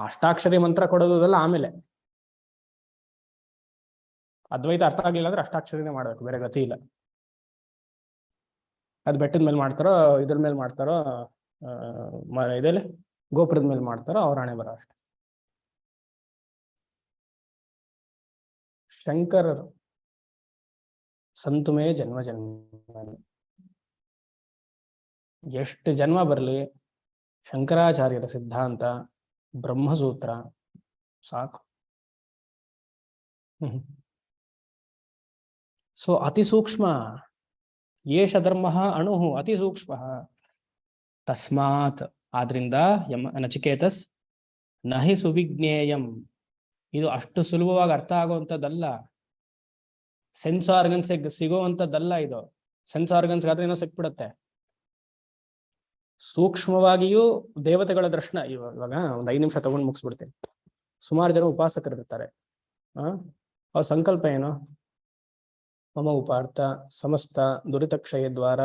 ಅಷ್ಟಾಕ್ಷರಿ ಮಂತ್ರ ಕೊಡೋದಲ್ಲ, ಆಮೇಲೆ ಅದ್ವೈತ ಅರ್ಥ ಆಗ್ಲಿಲ್ಲ ಅಂದ್ರೆ ಅಷ್ಟಾಕ್ಷರಿನೇ ಮಾಡ್ಬೇಕು, ಬೇರೆ ಗತಿ ಇಲ್ಲ. ಅದು ಬೆಟ್ಟದ ಮೇಲೆ ಮಾಡ್ತಾರೋ, ಇದ್ರ ಮೇಲೆ ಮಾಡ್ತಾರೋ, ಇದೆಲ್ಲ ಗೋಪುರದ ಮೇಲೆ ಮಾಡ್ತಾರೋ, ಅವ್ರ ಹಣೆ ಬರೋ ಅಷ್ಟೆ. ಶಂಕರರು ಸಂತುಮೇ ಜನ್ಮ ಜನ್ಮ, ಎಷ್ಟು ಜನ್ಮ ಬರಲಿ ಶಂಕರಾಚಾರ್ಯರ ಸಿದ್ಧಾಂತ ಬ್ರಹ್ಮಸೂತ್ರ ಸಾಕು. ಸೊ ಅತಿ ಸೂಕ್ಷ್ಮ. ಏಷ ಧರ್ಮ ಅಣುಹು ಅತಿ ಸೂಕ್ಷ್ಮ. ತಸ್ಮಾತ್, ಆದ್ರಿಂದ ನಚಿಕೇತಸ್ ನಹಿ ಸುವಿಜ್ಞೇಯಂ, ಇದು ಅಷ್ಟು ಸುಲಭವಾಗಿ ಅರ್ಥ ಆಗುವಂಥದ್ದಲ್ಲ. ಸೆನ್ಸ್ ಆರ್ಗನ್ಸ್ ಸಿಗುವಂಥದ್ದಲ್ಲ ಇದು. ಸೆನ್ಸ್ ಆರ್ಗನ್ಸ್ ಆದ್ರೆ ಏನೋ ಸಿಕ್ಬಿಡುತ್ತೆ. ಸೂಕ್ಷ್ಮವಾಗಿಯೂ ದೇವತೆಗಳ ದರ್ಶನ. ಇವಾಗ ಒಂದು 5 ನಿಮಿಷ ತಗೊಂಡು ಮುಗಿಸ್ಬಿಡ್ತೀನಿ. ಸುಮಾರು ಜನ ಉಪಾಸಕರು ಇರ್ತಾರೆ. ಅವ್ರ ಸಂಕಲ್ಪ ಏನು? ಮಮ ಉಪಾರ್ಥ ಸಮಸ್ತ ದುರಿತಕ್ಷಯ ದ್ವಾರ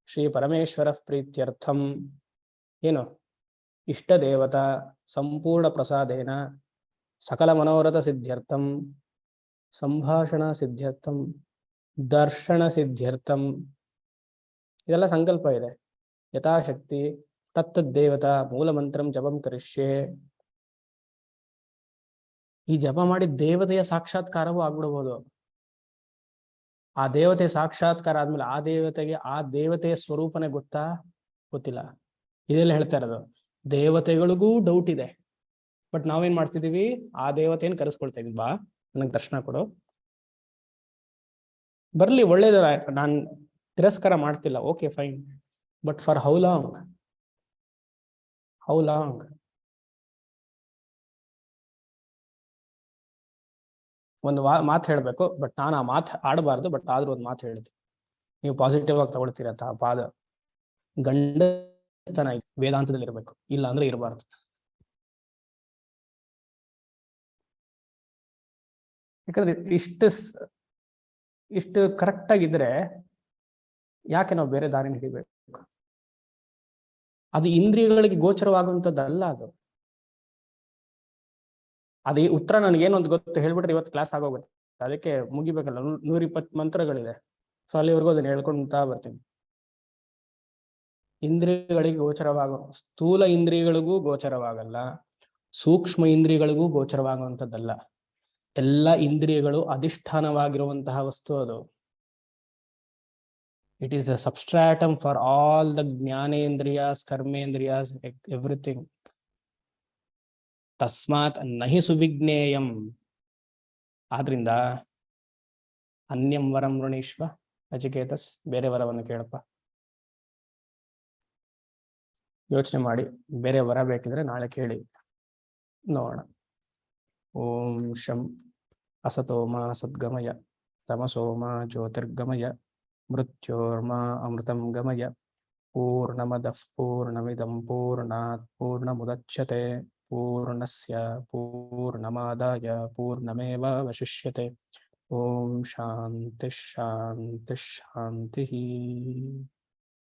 ಶ್ರೀ ಪರಮೇಶ್ವರ ಪ್ರೀತ್ಯರ್ಥಂ, ಏನು ಇಷ್ಟ ದೇವತಾ ಸಂಪೂರ್ಣ ಪ್ರಸಾದೇನ ಸಕಲ ಮನೋರಥ ಸಿದ್ಧ್ಯರ್ಥಂ ಸಂಭಾಷಣ ಸಿದ್ಧ್ಯರ್ಥಂ ದರ್ಶನ ಸಿದ್ಧ್ಯರ್ಥಂ, ಇದೆಲ್ಲ ಸಂಕಲ್ಪ ಇದೆ. ಯಥಾಶಕ್ತಿ ತತ್ತದ್ದೇವತಾ ಮೂಲಮಂತ್ರಂ ಜಪಂ ಕರಿಷ್ಯೆ. ಈ ಜಪ ಮಾಡಿ ದೇವತೆಯ ಸಾಕ್ಷಾತ್ಕಾರವೂ ಆಗ್ಬಿಡ್ಬೋದು. ಆ ದೇವತೆ ಸಾಕ್ಷಾತ್ಕಾರ ಆದ್ಮೇಲೆ ಆ ದೇವತೆಯ ಸ್ವರೂಪನೇ ಗೊತ್ತಿಲ್ಲ. ಇದೆಲ್ಲ ಹೇಳ್ತಾ ಇರೋದು. ದೇವತೆಗಳಿಗೂ ಡೌಟ್ ಇದೆ, ಬಟ್ ನಾವೇನ್ ಮಾಡ್ತಿದೀವಿ, ಆ ದೇವತೆಯನ್ನು ಕರೆಸ್ಕೊಳ್ತಾ ಇದೀವಿ, ಬಾ ನನಗೆ ದರ್ಶನ ಕೊಡು, ಬರ್ಲಿ ಒಳ್ಳೇದ, ನಾನು ತಿರಸ್ಕಾರ ಮಾಡ್ತಿಲ್ಲ, okay fine, but for how long? How long? ಒಂದು ಮಾತು ಹೇಳ್ಬೇಕು, ಬಟ್ ನಾನು ಆ ಮಾತು ಆಡಬಾರ್ದು, ಬಟ್ ಆದ್ರೂ ಒಂದು ಮಾತು ಹೇಳಿದ್ದೆ, ನೀವು ಪಾಸಿಟಿವ್ ಆಗಿ ತಗೊಳ್ತೀರಂತ ಆ ಪಾದ ಗಂಡತನ ವೇದಾಂತದಲ್ಲಿ ಇರಬೇಕು, ಇಲ್ಲ ಅಂದ್ರೆ ಇರಬಾರ್ದು. ಯಾಕಂದ್ರೆ ಇಷ್ಟು ಕರೆಕ್ಟ್ ಆಗಿದ್ರೆ ಯಾಕೆ ನಾವು ಬೇರೆ ದಾರಿನ ಹಿಡಿಬೇಕು? ಅದು ಇಂದ್ರಿಯಗಳಿಗೆ ಗೋಚರವಾಗುವಂಥದ್ದಲ್ಲ. ಅದೇ ಉತ್ತರ ನನಗೇನೊಂದು ಗೊತ್ತು ಹೇಳ್ಬಿಟ್ರೆ ಇವತ್ತು ಕ್ಲಾಸ್ ಆಗೋಗುತ್ತೆ, ಅದಕ್ಕೆ ಮುಗಿಬೇಕಲ್ಲ. 120 ಮಂತ್ರಗಳಿದೆ, ಸೊ ಅಲ್ಲಿವರೆಗೂ ಅದನ್ನ ಹೇಳ್ಕೊಂತ ಬರ್ತೀನಿ. ಇಂದ್ರಿಯಗಳಿಗೆ ಗೋಚರವಾಗೋ ಸ್ಥೂಲ ಇಂದ್ರಿಯಗಳಿಗೂ ಗೋಚರವಾಗಲ್ಲ, ಸೂಕ್ಷ್ಮ ಇಂದ್ರಿಯಗಳಿಗೂ ಗೋಚರವಾಗುವಂಥದ್ದಲ್ಲ. ಎಲ್ಲ ಇಂದ್ರಿಯಗಳು ಅಧಿಷ್ಠಾನವಾಗಿರುವಂತಹ ವಸ್ತು ಅದು. It is the substratum for all the ಜ್ಞಾನೇಂದ್ರಿಯಾಸ್, ಕರ್ಮೇಂದ್ರಿಯಾಸ್, ಎವ್ರಿಥಿಂಗ್. ತಸ್ಮಾತ್ ನಹಿ ಸುವಿಜ್ಞೇಯಂ. ಆದ್ರಿಂದ ಅನ್ಯಂ ವರಂ ವೃಣೀಶ್ವ ನಚಿಕೇತಸ್, ಬೇರೆ ವರವನ್ನು ಕೇಳಪ್ಪ. ಯೋಚನೆ ಮಾಡಿ, ಬೇರೆ ವರ ಬೇಕಿದ್ರೆ ನಾಳೆ ಕೇಳಿ ನೋಡೋಣ. ಓಂ ಶಂ ಅಸತೋಮ ಸದ್ಗಮಯ ತಮಸೋಮ ಜ್ಯೋತಿರ್ಗಮಯ ಮೃತ್ಯೋರ್ಮ ಅಮೃತಂ ಗಮಯ. ಪೂರ್ಣಮದಃ ಪೂರ್ಣಮಿದಂ ಪೂರ್ಣಾತ್ ಪೂರ್ಣಮುದಚ್ಯತೆ ಪೂರ್ಣಸ್ಯ ಪೂರ್ಣಮಾದಾಯ ಪೂರ್ಣಮೇವಾವಶಿಷ್ಯತೆ. ಓಂ ಶಾಂತಿ ಶಾಂತಿ ಶಾಂತಿ.